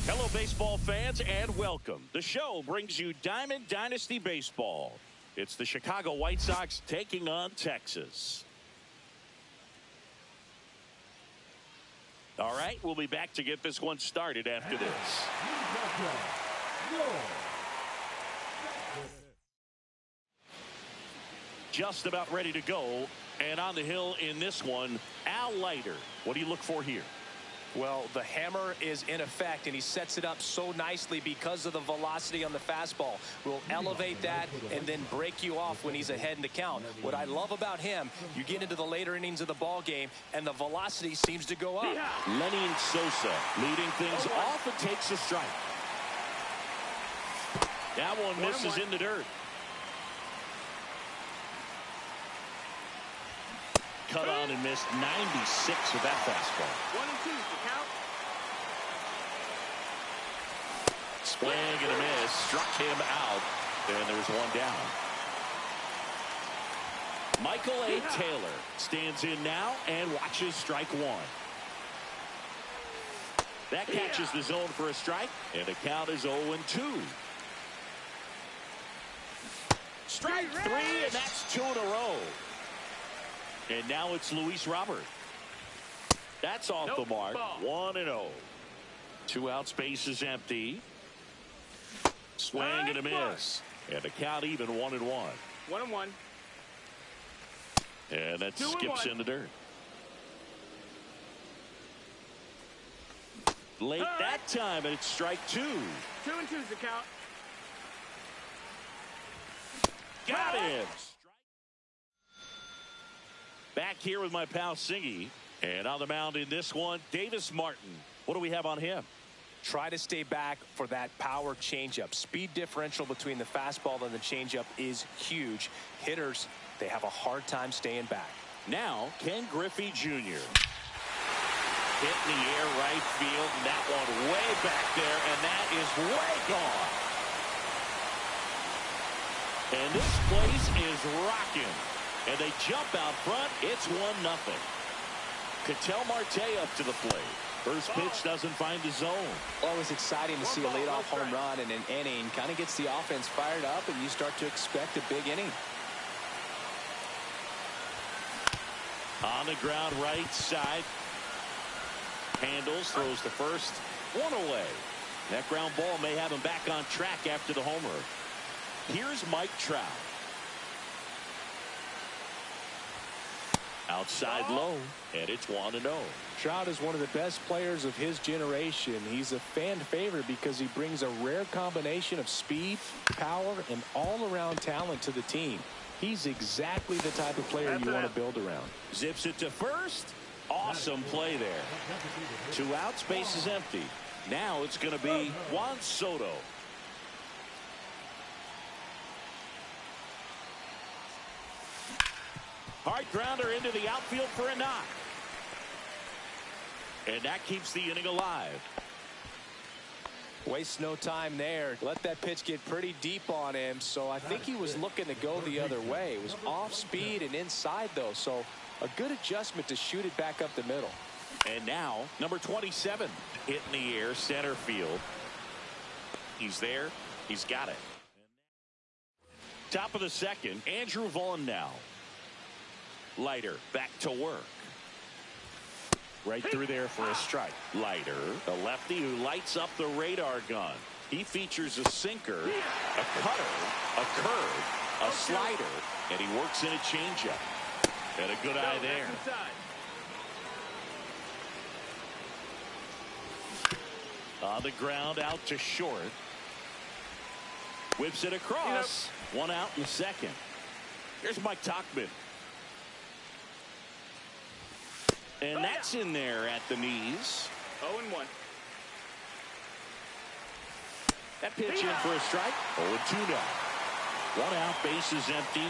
Hello, baseball fans, and welcome. The show brings you Diamond Dynasty Baseball. It's the Chicago White Sox taking on Texas. All right, we'll be back to get this one started after this. Just about ready to go, and on the hill in this one, Al Leiter. What do you look for here? Well, the hammer is in effect, and he sets it up so nicely because of the velocity on the fastball. Will elevate that and then break you off when he's ahead in the count. What I love about him, you get into the later innings of the ball game, and the velocity seems to go up. Lenny Sosa leading things off and takes a strike. That one misses in the dirt. Cut on and missed 96 with that fastball. 1 and 2 to count. Swing and a miss. Struck him out. And there's one down. Michael A. Taylor stands in now and watches strike one. That catches the zone for a strike. And the count is 0-2. Strike three, and that's 2 in a row. And now it's Luis Robert. That's off the mark. 1-0. 2 outs, base is empty. Swing and a miss. And the count even 1-1. 1-1. And that skips in the dirt. Late that time, and it's strike 2. 2 and 2's the count. Got him. Back here with my pal Singy. And on the mound in this one, Davis Martin. What do we have on him? Try to stay back for that power changeup. Speed differential between the fastball and the changeup is huge. Hitters, they have a hard time staying back. Now, Ken Griffey Jr. Hit in the air right field, and that one way back there, and that is way gone. And this place is rocking. And they jump out front. It's 1-0. Ketel Marte up to the plate. First pitch doesn't find the zone. Always exciting to see a leadoff home run in an inning. Kind of gets the offense fired up, and you start to expect a big inning. On the ground, right side. Handles, throws the first. One away. That ground ball may have him back on track after the homer. Here's Mike Trout. Outside low, and it's 1-0. Trout is one of the best players of his generation. He's a fan favorite because he brings a rare combination of speed, power, and all-around talent to the team. He's exactly the type of player you want to build around. Zips it to first. Awesome play there. 2 outs, base is empty. Now it's going to be Juan Soto. Hard grounder into the outfield for a knock. And that keeps the inning alive. Waste no time there. Let that pitch get pretty deep on him. So I think he was looking to go the other way. It was off speed and inside though. So a good adjustment to shoot it back up the middle. And now number 27 hit in the air center field. He's there. He's got it. Top of the second, Andrew Vaughn now. Leiter back to work. Right through there for a strike. Leiter, the lefty who lights up the radar gun. He features a sinker, a cutter, a curve, a slider, and he works in a changeup. And a good eye there. On the ground out to short. Whips it across. One out in the second. Here's Mike Tauchman. And that's in there at the knees. 0-1. That pitch in for a strike. 0-2 now. One out, bases empty.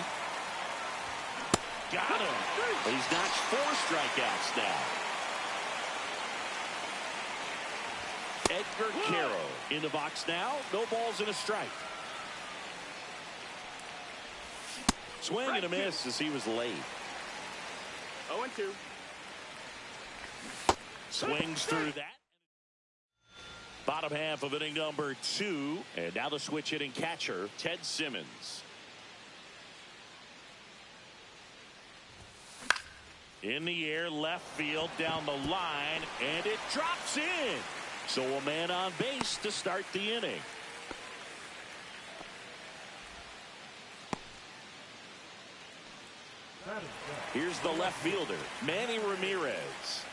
Got him. He's notched 4 strikeouts now. Edgar Quero in the box now. No balls and a strike. Swing and a miss as he was late. 0-2. Swings through that. Bottom half of inning number 2. And now the switch hitting catcher, Ted Simmons. In the air, left field, down the line, and it drops in. So a man on base to start the inning. Here's the left fielder, Manny Ramirez.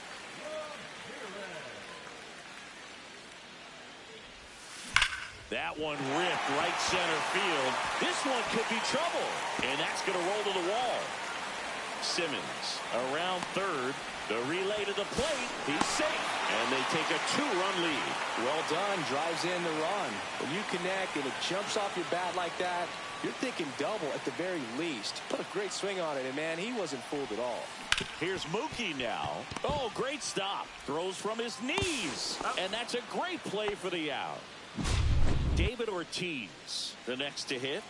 That one ripped right center field. This one could be trouble, and that's going to roll to the wall. Simmons around third. The relay to the plate. He's safe, and they take a 2-run lead. Well done. Drives in the run. When you connect and it jumps off your bat like that, you're thinking double at the very least. Put a great swing on it, and man, he wasn't fooled at all. Here's Mookie now. Oh, great stop. Throws from his knees, and that's a great play for the out. David Ortiz, the next to hit.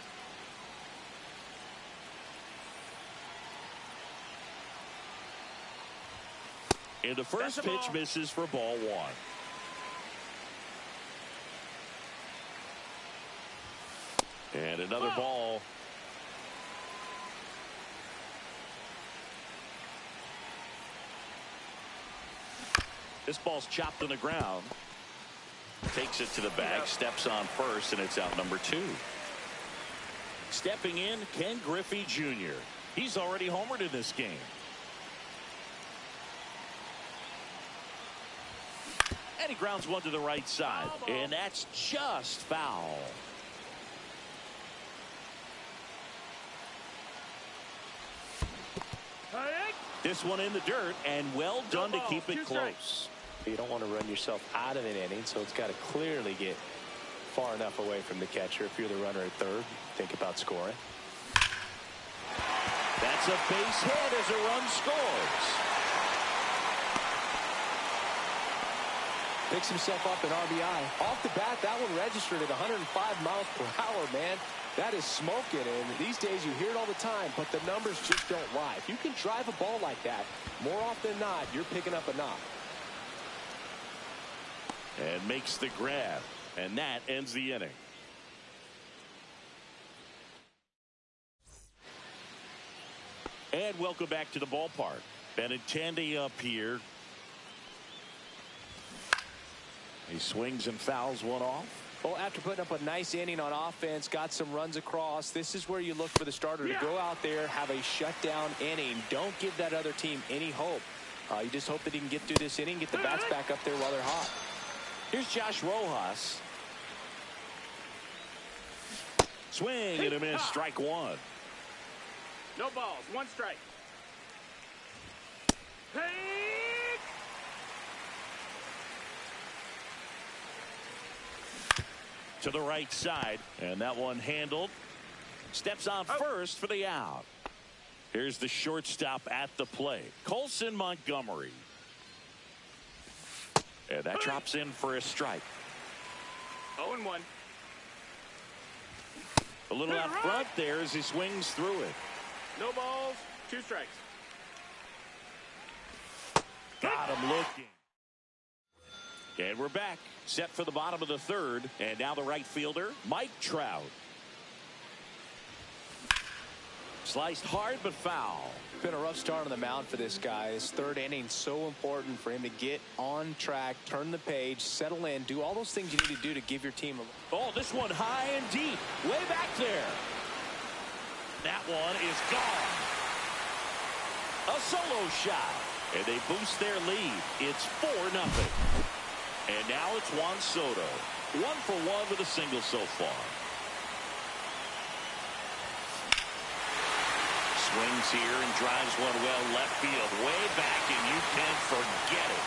And the first pitch misses for ball 1. And another ball. This ball's chopped on the ground. Takes it to the bag, steps on first, and it's out number 2. Stepping in, Ken Griffey Jr. He's already homered in this game. And he grounds one to the right side, and that's just foul. This one in the dirt, and well done to keep it close. You don't want to run yourself out of an inning, so it's got to clearly get far enough away from the catcher. If you're the runner at third, think about scoring. That's a base hit as a run scores. Picks himself up an RBI. Off the bat, that one registered at 105 miles per hour, man. That is smoking, and these days you hear it all the time, but the numbers just don't lie. If you can drive a ball like that, more often than not, you're picking up a knock. And makes the grab, and that ends the inning. And welcome back to the ballpark. Benintendi up here. He swings and fouls one off. Well, after putting up a nice inning on offense, got some runs across, this is where you look for the starter to go out there, have a shutdown inning. Don't give that other team any hope. You just hope that he can get through this inning, get the bats back up there while they're hot. Here's Josh Rojas. Swing and a miss, strike 1. No balls, 1 strike. To the right side, and that one handled. Steps on first for the out. Here's the shortstop at the plate, Colson Montgomery. And that drops in for a strike. 0-1. A little out front there as he swings through it. No balls, 2 strikes. Got him looking. And we're back. Set for the bottom of the third. And now the right fielder, Mike Trout. Sliced hard but foul. Been a rough start on the mound for this guy. His third inning so important for him to get on track, turn the page, settle in, do all those things you need to do to give your team a... Oh, this one high and deep. Way back there. That one is gone. A solo shot. And they boost their lead. It's 4-0. And now it's Juan Soto. 1 for 1 with a single so far. Swings here and drives one well left field. Way back, and you can forget it.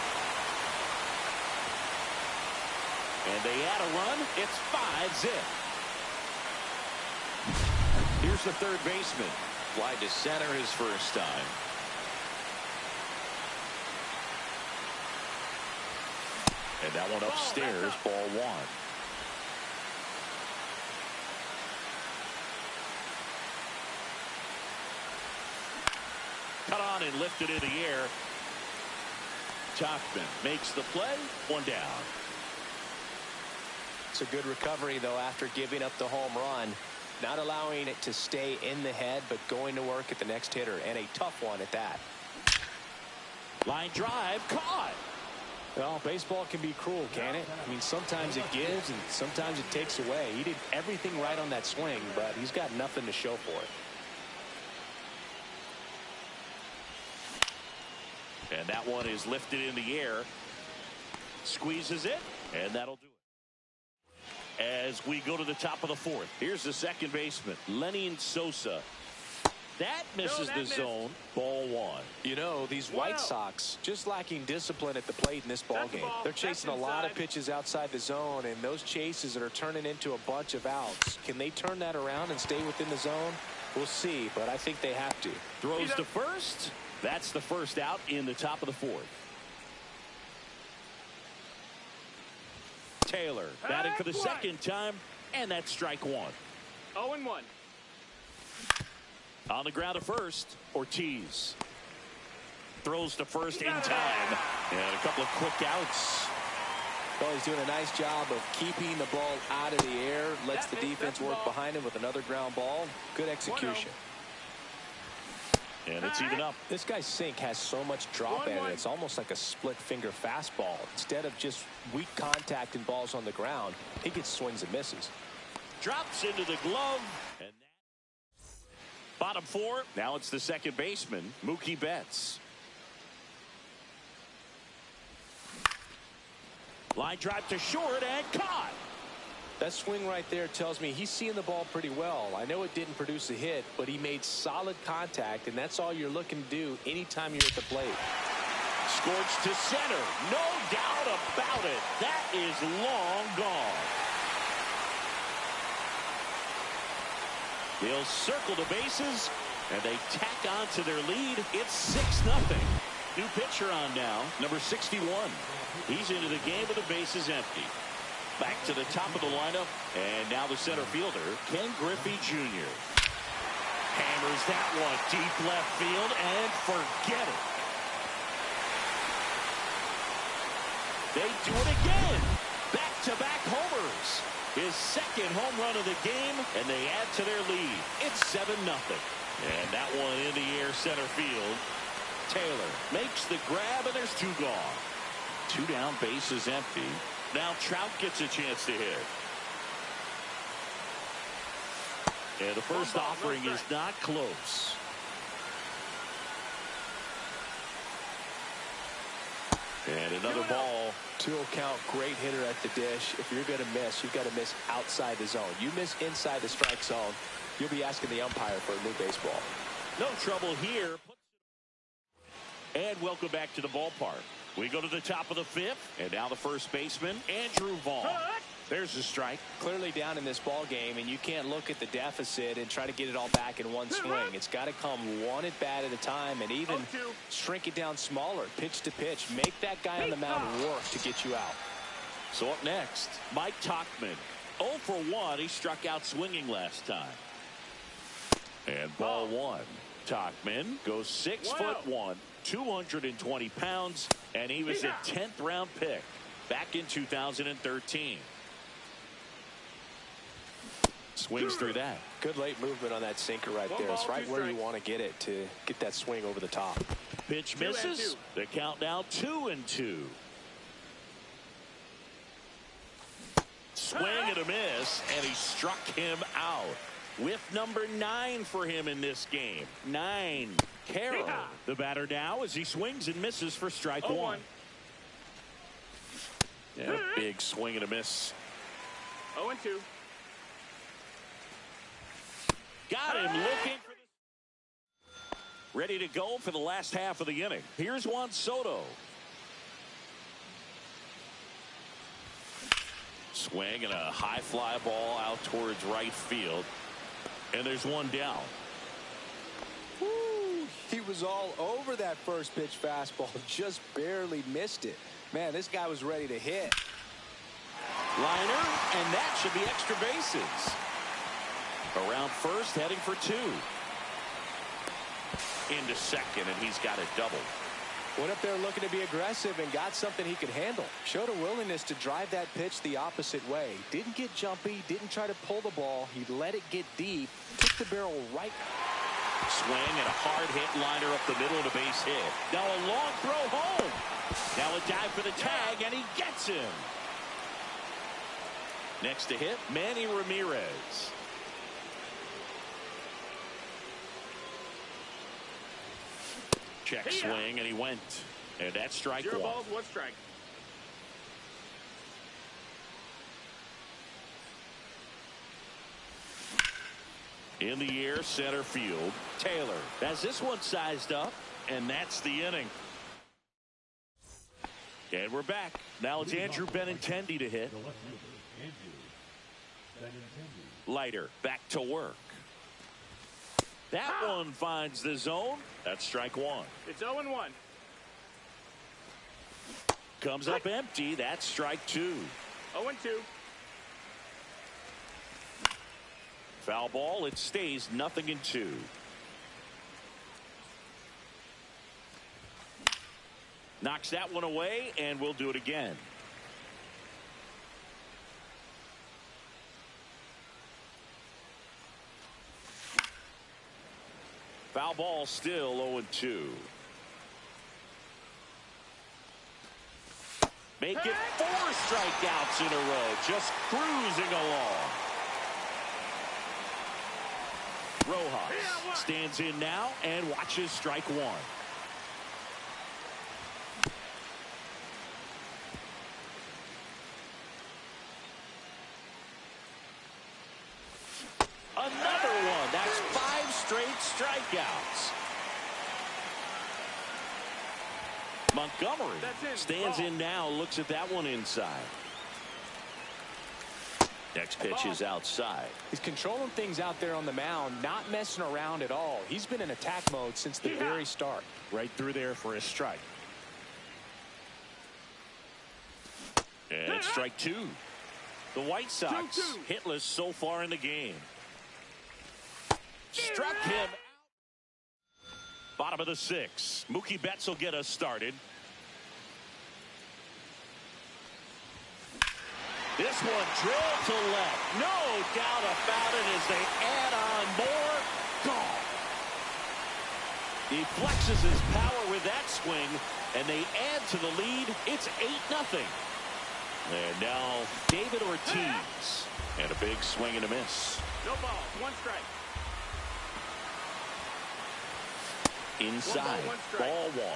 And they add a run. It's 5-zip. Here's the third baseman. Fly to center his first time. And that one upstairs, ball 1. Cut on and lifted in the air. Tauchman makes the play. 1 down. It's a good recovery, though, after giving up the home run. Not allowing it to stay in the head, but going to work at the next hitter, and a tough one at that. Line drive, caught. Well, baseball can be cruel, can it? I mean, sometimes it gives and sometimes it takes away. He did everything right on that swing, but he's got nothing to show for it. And that one is lifted in the air. Squeezes it, and that'll do it. As we go to the top of the 4th, here's the second baseman, Lenyn Sosa. That misses the zone. Ball 1. You know, these White Sox just lacking discipline at the plate in this ball game. They're chasing a lot of pitches outside the zone, and those chases are turning into a bunch of outs. Can they turn that around and stay within the zone? We'll see, but I think they have to. Throws to first. That's the first out in the top of the 4th. Taylor batting for the second time, and that's strike 1. 0-1. On the ground to first, Ortiz. Throws to first in time. And a couple of quick outs. Well, he's doing a nice job of keeping the ball out of the air. Lets the defense work behind him with another ground ball. Good execution. And it's even up. This guy's sink has so much drop in it. It's almost like a split finger fastball. Instead of just weak contact and balls on the ground, he gets swings and misses. Drops into the glove. And bottom 4. Now it's the second baseman, Mookie Betts. Line drive to short and caught. That swing right there tells me he's seeing the ball pretty well. I know it didn't produce a hit, but he made solid contact, and that's all you're looking to do anytime you're at the plate. Scorched to center. No doubt about it. That is long gone. They'll circle the bases, and they tack on to their lead. It's 6-0. New pitcher on now, number 61. He's into the game with the bases empty. Back to the top of the lineup, and now the center fielder, Ken Griffey Jr. Hammers that one deep left field, and forget it. They do it again. Back-to-back homers. His second home run of the game, and they add to their lead. It's 7-0. And that one in the air center field. Taylor makes the grab, and there's 2 gone. 2 down, bases empty. Now Trout gets a chance to hit. And the first offering is not close. And another ball. 2-0 count, great hitter at the dish. If you're going to miss, you've got to miss outside the zone. You miss inside the strike zone, you'll be asking the umpire for a new baseball. No trouble here. And welcome back to the ballpark. We go to the top of the 5th, and now the first baseman, Andrew Vaughn. There's a strike. Clearly down in this ball game, and you can't look at the deficit and try to get it all back in one swing. It's got to come one at bat at a time, and even shrink it down smaller, pitch to pitch. Make that guy on the mound work to get you out. So up next, Mike Tauchman. 0 for 1. He struck out swinging last time. And ball one. Tauchman goes 6'1", 220 pounds, and he was a 10th round pick back in 2013. Swings through that. Good late movement on that sinker right there. It's right where you want to get it to get that swing over the top. Pitch misses. The count now 2-2. Swing and a miss, and he struck him out. With number 9 for him in this game. 9. Carroll, the batter now, as he swings and misses for strike one. Yeah, big swing and a miss. 0-2. Got him looking for this. Ready to go for the last half of the inning. Here's Juan Soto. Swing and a high fly ball out towards right field. And there's one down. Woo, he was all over that first pitch fastball. Just barely missed it. Man, this guy was ready to hit. Liner, and that should be extra bases. Around first, heading for 2. Into second, and he's got a double. Went up there looking to be aggressive and got something he could handle. Showed a willingness to drive that pitch the opposite way. Didn't get jumpy, didn't try to pull the ball. He let it get deep, took the barrel right. Swing and a hard hit liner up the middle of the base hit. Now a long throw home. Now a dive for the tag, and he gets him. Next to hit, Manny Ramirez. Check swing, and he went. And that's strike 0 one. balls, 1 strike. In the air, center field. Taylor has this one sized up, and that's the inning. And we're back. Now it's Andrew Benintendi to hit. The left fielder, Andrew Benintendi. Leiter back to work. That one finds the zone. That's strike one. It's 0-1. Comes up empty. That's strike two. 0-2. Foul ball. It stays 0-2. Knocks that one away, and we'll do it again. Foul ball, still 0-2. Make it 4 strikeouts in a row, just cruising along. Rojas stands in now and watches strike one. Another one. That's 5 straight strikeouts. Montgomery stands in now, looks at that one inside. Next pitch is outside. He's controlling things out there on the mound, not messing around at all. He's been in attack mode since the very start. Right through there for a strike. And strike two. The White Sox hitless so far in the game. Struck him. Bottom of the 6th. Mookie Betts will get us started. This one drilled to left. No doubt about it as they add on more. Gone. He flexes his power with that swing, and they add to the lead. It's 8-0. And now David Ortiz. And a big swing and a miss. No ball, 1 strike. Inside, 1 strike. ball 1.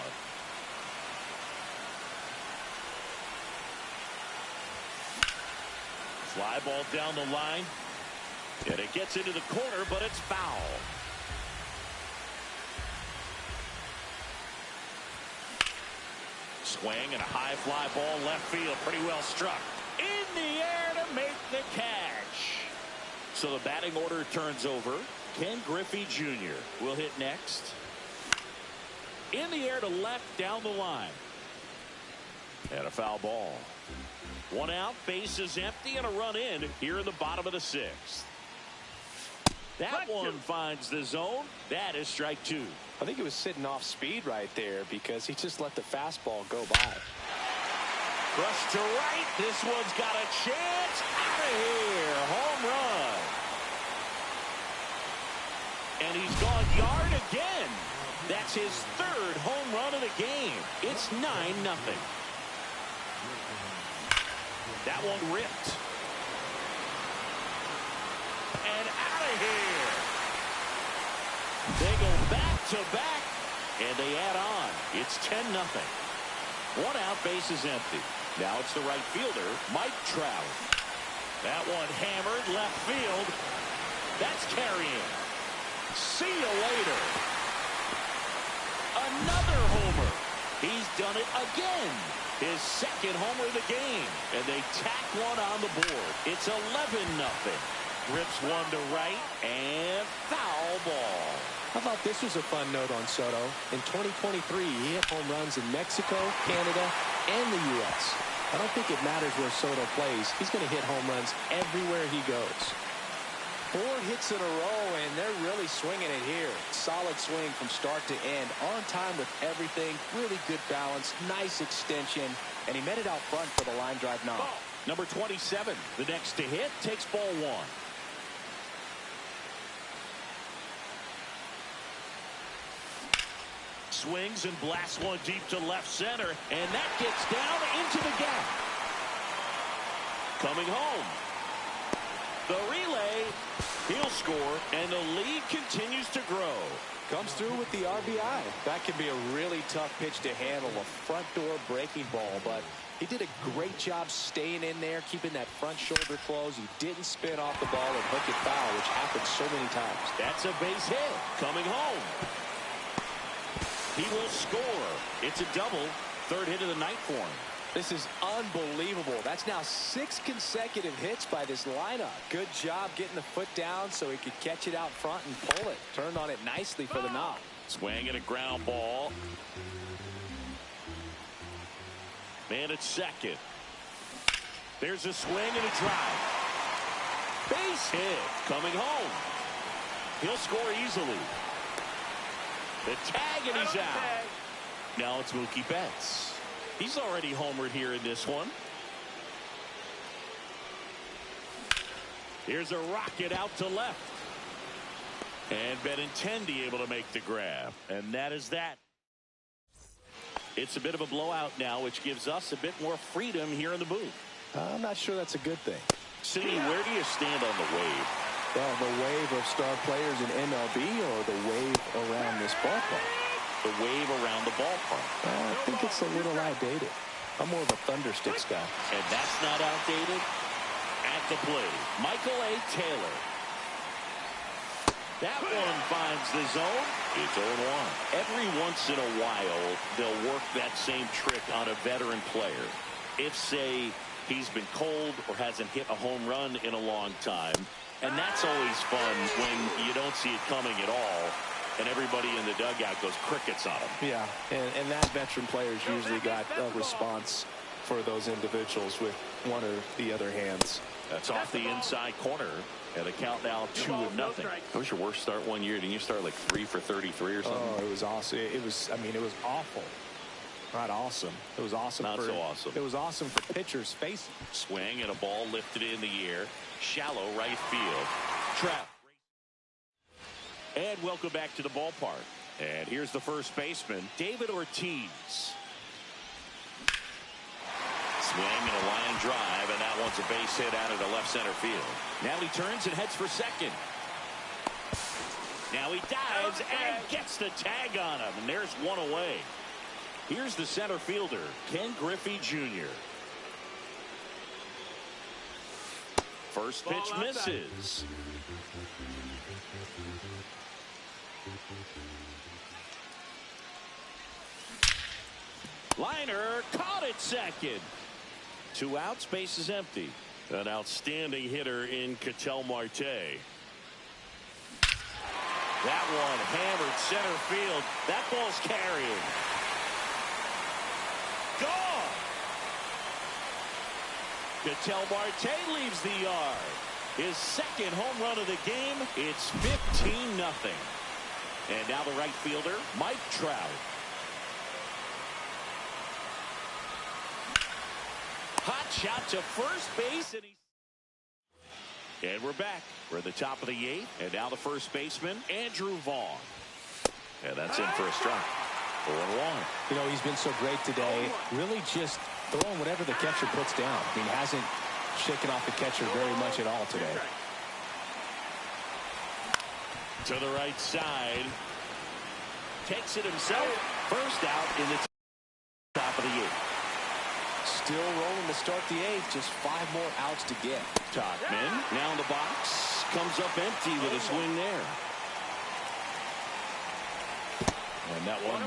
Fly ball down the line. And it gets into the corner, but it's foul. Swing and a high fly ball left field. Pretty well struck. In the air to make So the batting order turns over. Ken Griffey Jr. will hit next. In the air to left down the line. And a foul ball. One out, base is empty, and a run in here in the bottom of the sixth. That one finds the zone. That is strike two. I think he was sitting off speed right there because he just let the fastball go by. Rush to right. This one's got a chance. Out of here. Home run. And he's gone yard again. That's his third home run of the game. It's 9-0. That one ripped. And out of here. They go back to back. And they add on. It's 10-0. One out, base is empty. Now it's the right fielder, Mike Trout. That one hammered left field. That's carrying. See you later. Another homer. He's done it again. His second homer of the game. And they tack one on the board. It's 11-0. Rips one to right and foul ball. I thought this was a fun note on Soto. In 2023, he hit home runs in Mexico, Canada, and the U.S. I don't think it matters where Soto plays. He's going to hit home runs everywhere he goes. 4 hits in a row, and they're really swinging it here. Solid swing from start to end. On time with everything. Really good balance. Nice extension. And he met it out front for the line drive knock. Number 27, the next to hit, takes ball one. Swings and blasts one deep to left center, and that gets down into the gap. Coming home. The relay, he'll score, and the lead continues to grow. Comes through with the RBI. That can be a really tough pitch to handle, a front door breaking ball, but he did a great job staying in there, keeping that front shoulder closed. He didn't spin off the ball and hook it foul, which happens so many times. That's a base hit. Coming home. He will score. It's a double. Third hit of the night for him. This is unbelievable. That's now 6 consecutive hits by this lineup. Good job getting the foot down so he could catch it out front and pull it. Turned on it nicely for the knock. Swing and a ground ball. Man at second. There's a swing and a drive. Base hit. Coming home. He'll score easily. The tag, and he's out. Now it's Mookie Betts. He's already homered here in this one. Here's a rocket out to left. And Benintendi able to make the grab. And that is that. It's a bit of a blowout now, which gives us a bit more freedom here in the booth. I'm not sure that's a good thing. Cindy, where do you stand on the wave? Well, the wave of star players in MLB or the wave around this ballpark? The wave around the ballpark. I think it's a little outdated. I'm more of a Thundersticks guy. And that's not outdated. At the plate, Michael A. Taylor. That one finds the zone. It's 0-1. Every once in a while, they'll work that same trick on a veteran player. If, say, he's been cold or hasn't hit a home run in a long time. And that's always fun when you don't see it coming at all. And everybody in the dugout goes crickets on him. Yeah, and that veteran player's usually got a response for those individuals with one or the other hands. That's off the inside corner. And the count now 2-0. That was your worst start one year. Didn't you start like 3 for 33 or something? Oh, it was awesome. It was, I mean, it was awful. Not awesome. It was awesome. Not so awesome. It was awesome for pitchers facing. Swing and a ball lifted in the air. Shallow right field. Trap. And welcome back to the ballpark. And here's the first baseman, David Ortiz. Swing and a line drive, and that one's a base hit out of the left center field. Now he turns and heads for second. Now he dives and gets the tag on him, and there's one away. Here's the center fielder, Ken Griffey Jr. First pitch misses. Liner caught it second. 2 outs, base is empty. An outstanding hitter in Ketel Marte. That one hammered center field. That ball's carrying. Gone. Ketel Marte leaves the yard. His second home run of the game. It's 15-0. And now the right fielder, Mike Trout. Hot shot to first base, and we're back. We're at the top of the 8th, and now the first baseman, Andrew Vaughn. And that's in for a strike. 4-1. You know, he's been so great today. Really just throwing whatever the catcher puts down. I mean, hasn't shaken off the catcher very much at all today. To the right side. Takes it himself. First out in the top of the 8th. Still rolling to start the 8th. Just 5 more outs to get. Tauchman now in the box. Comes up empty with a swing there. And that one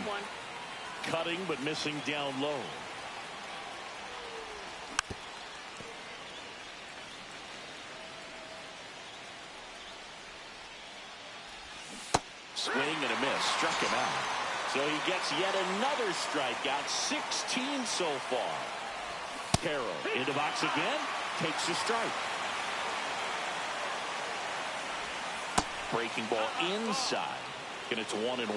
cutting but missing down low. Swing and a miss. Struck him out. So he gets yet another strikeout. 16 so far. Carroll into box again. Takes a strike. Breaking ball inside. And it's 1-1.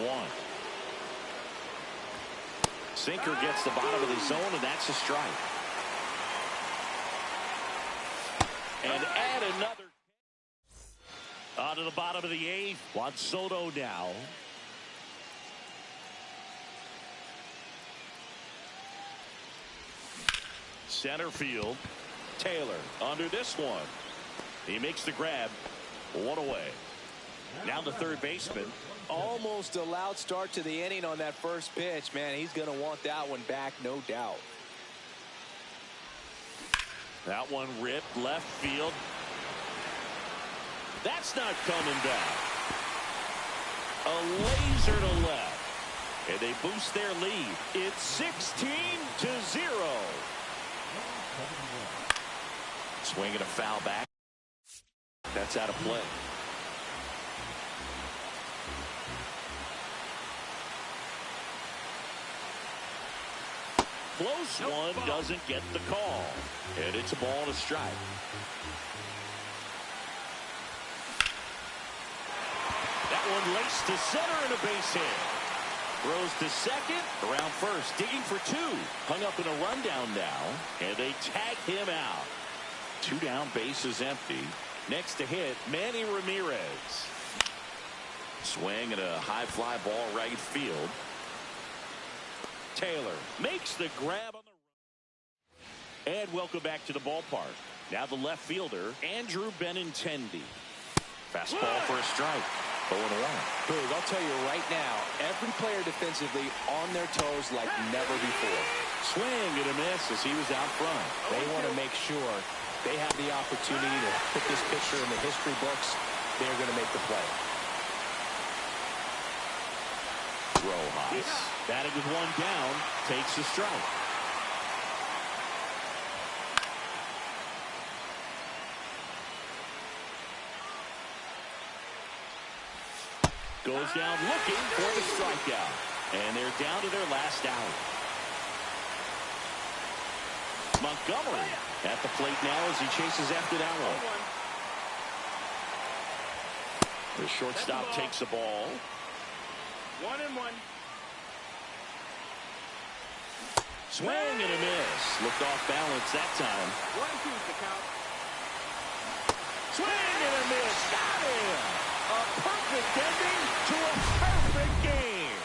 Sinker gets the bottom of the zone, and that's a strike. And add another. On to the bottom of the 8th. Juan Soto now. Center field. Taylor under this one. He makes the grab. 1 away. Now the third baseman. Almost a loud start to the inning on that first pitch. Man, he's going to want that one back, no doubt. That one ripped left field. That's not coming back. A laser to left. And they boost their lead. It's 16-0. Swinging a foul back. That's out of play. Close one doesn't get the call. And it's a ball and a strike. That one laced to center and a base hit. Throws to second, around first, digging for 2. Hung up in a rundown now, and they tag him out. 2 down, bases empty. Next to hit, Manny Ramirez. Swing and a high fly ball right field. Taylor makes the grab on the run. And welcome back to the ballpark. Now the left fielder, Andrew Benintendi. Fastball for a strike. 0-1. Boog, I'll tell you right now, every player defensively on their toes like never before. Swing and a miss as he was out front. They want to make sure they have the opportunity to put this pitcher in the history books. They're going to make the play. Rojas, batting with 1 down, takes the strike. Goes down looking for the strikeout. And they're down to their last out. Montgomery at the plate now as he chases after that one. The shortstop takes the ball. 1-1. Swing and a miss. Looked off balance that time. 1-2's the count. Swing and a miss. Got him. A perfect ending to a perfect game.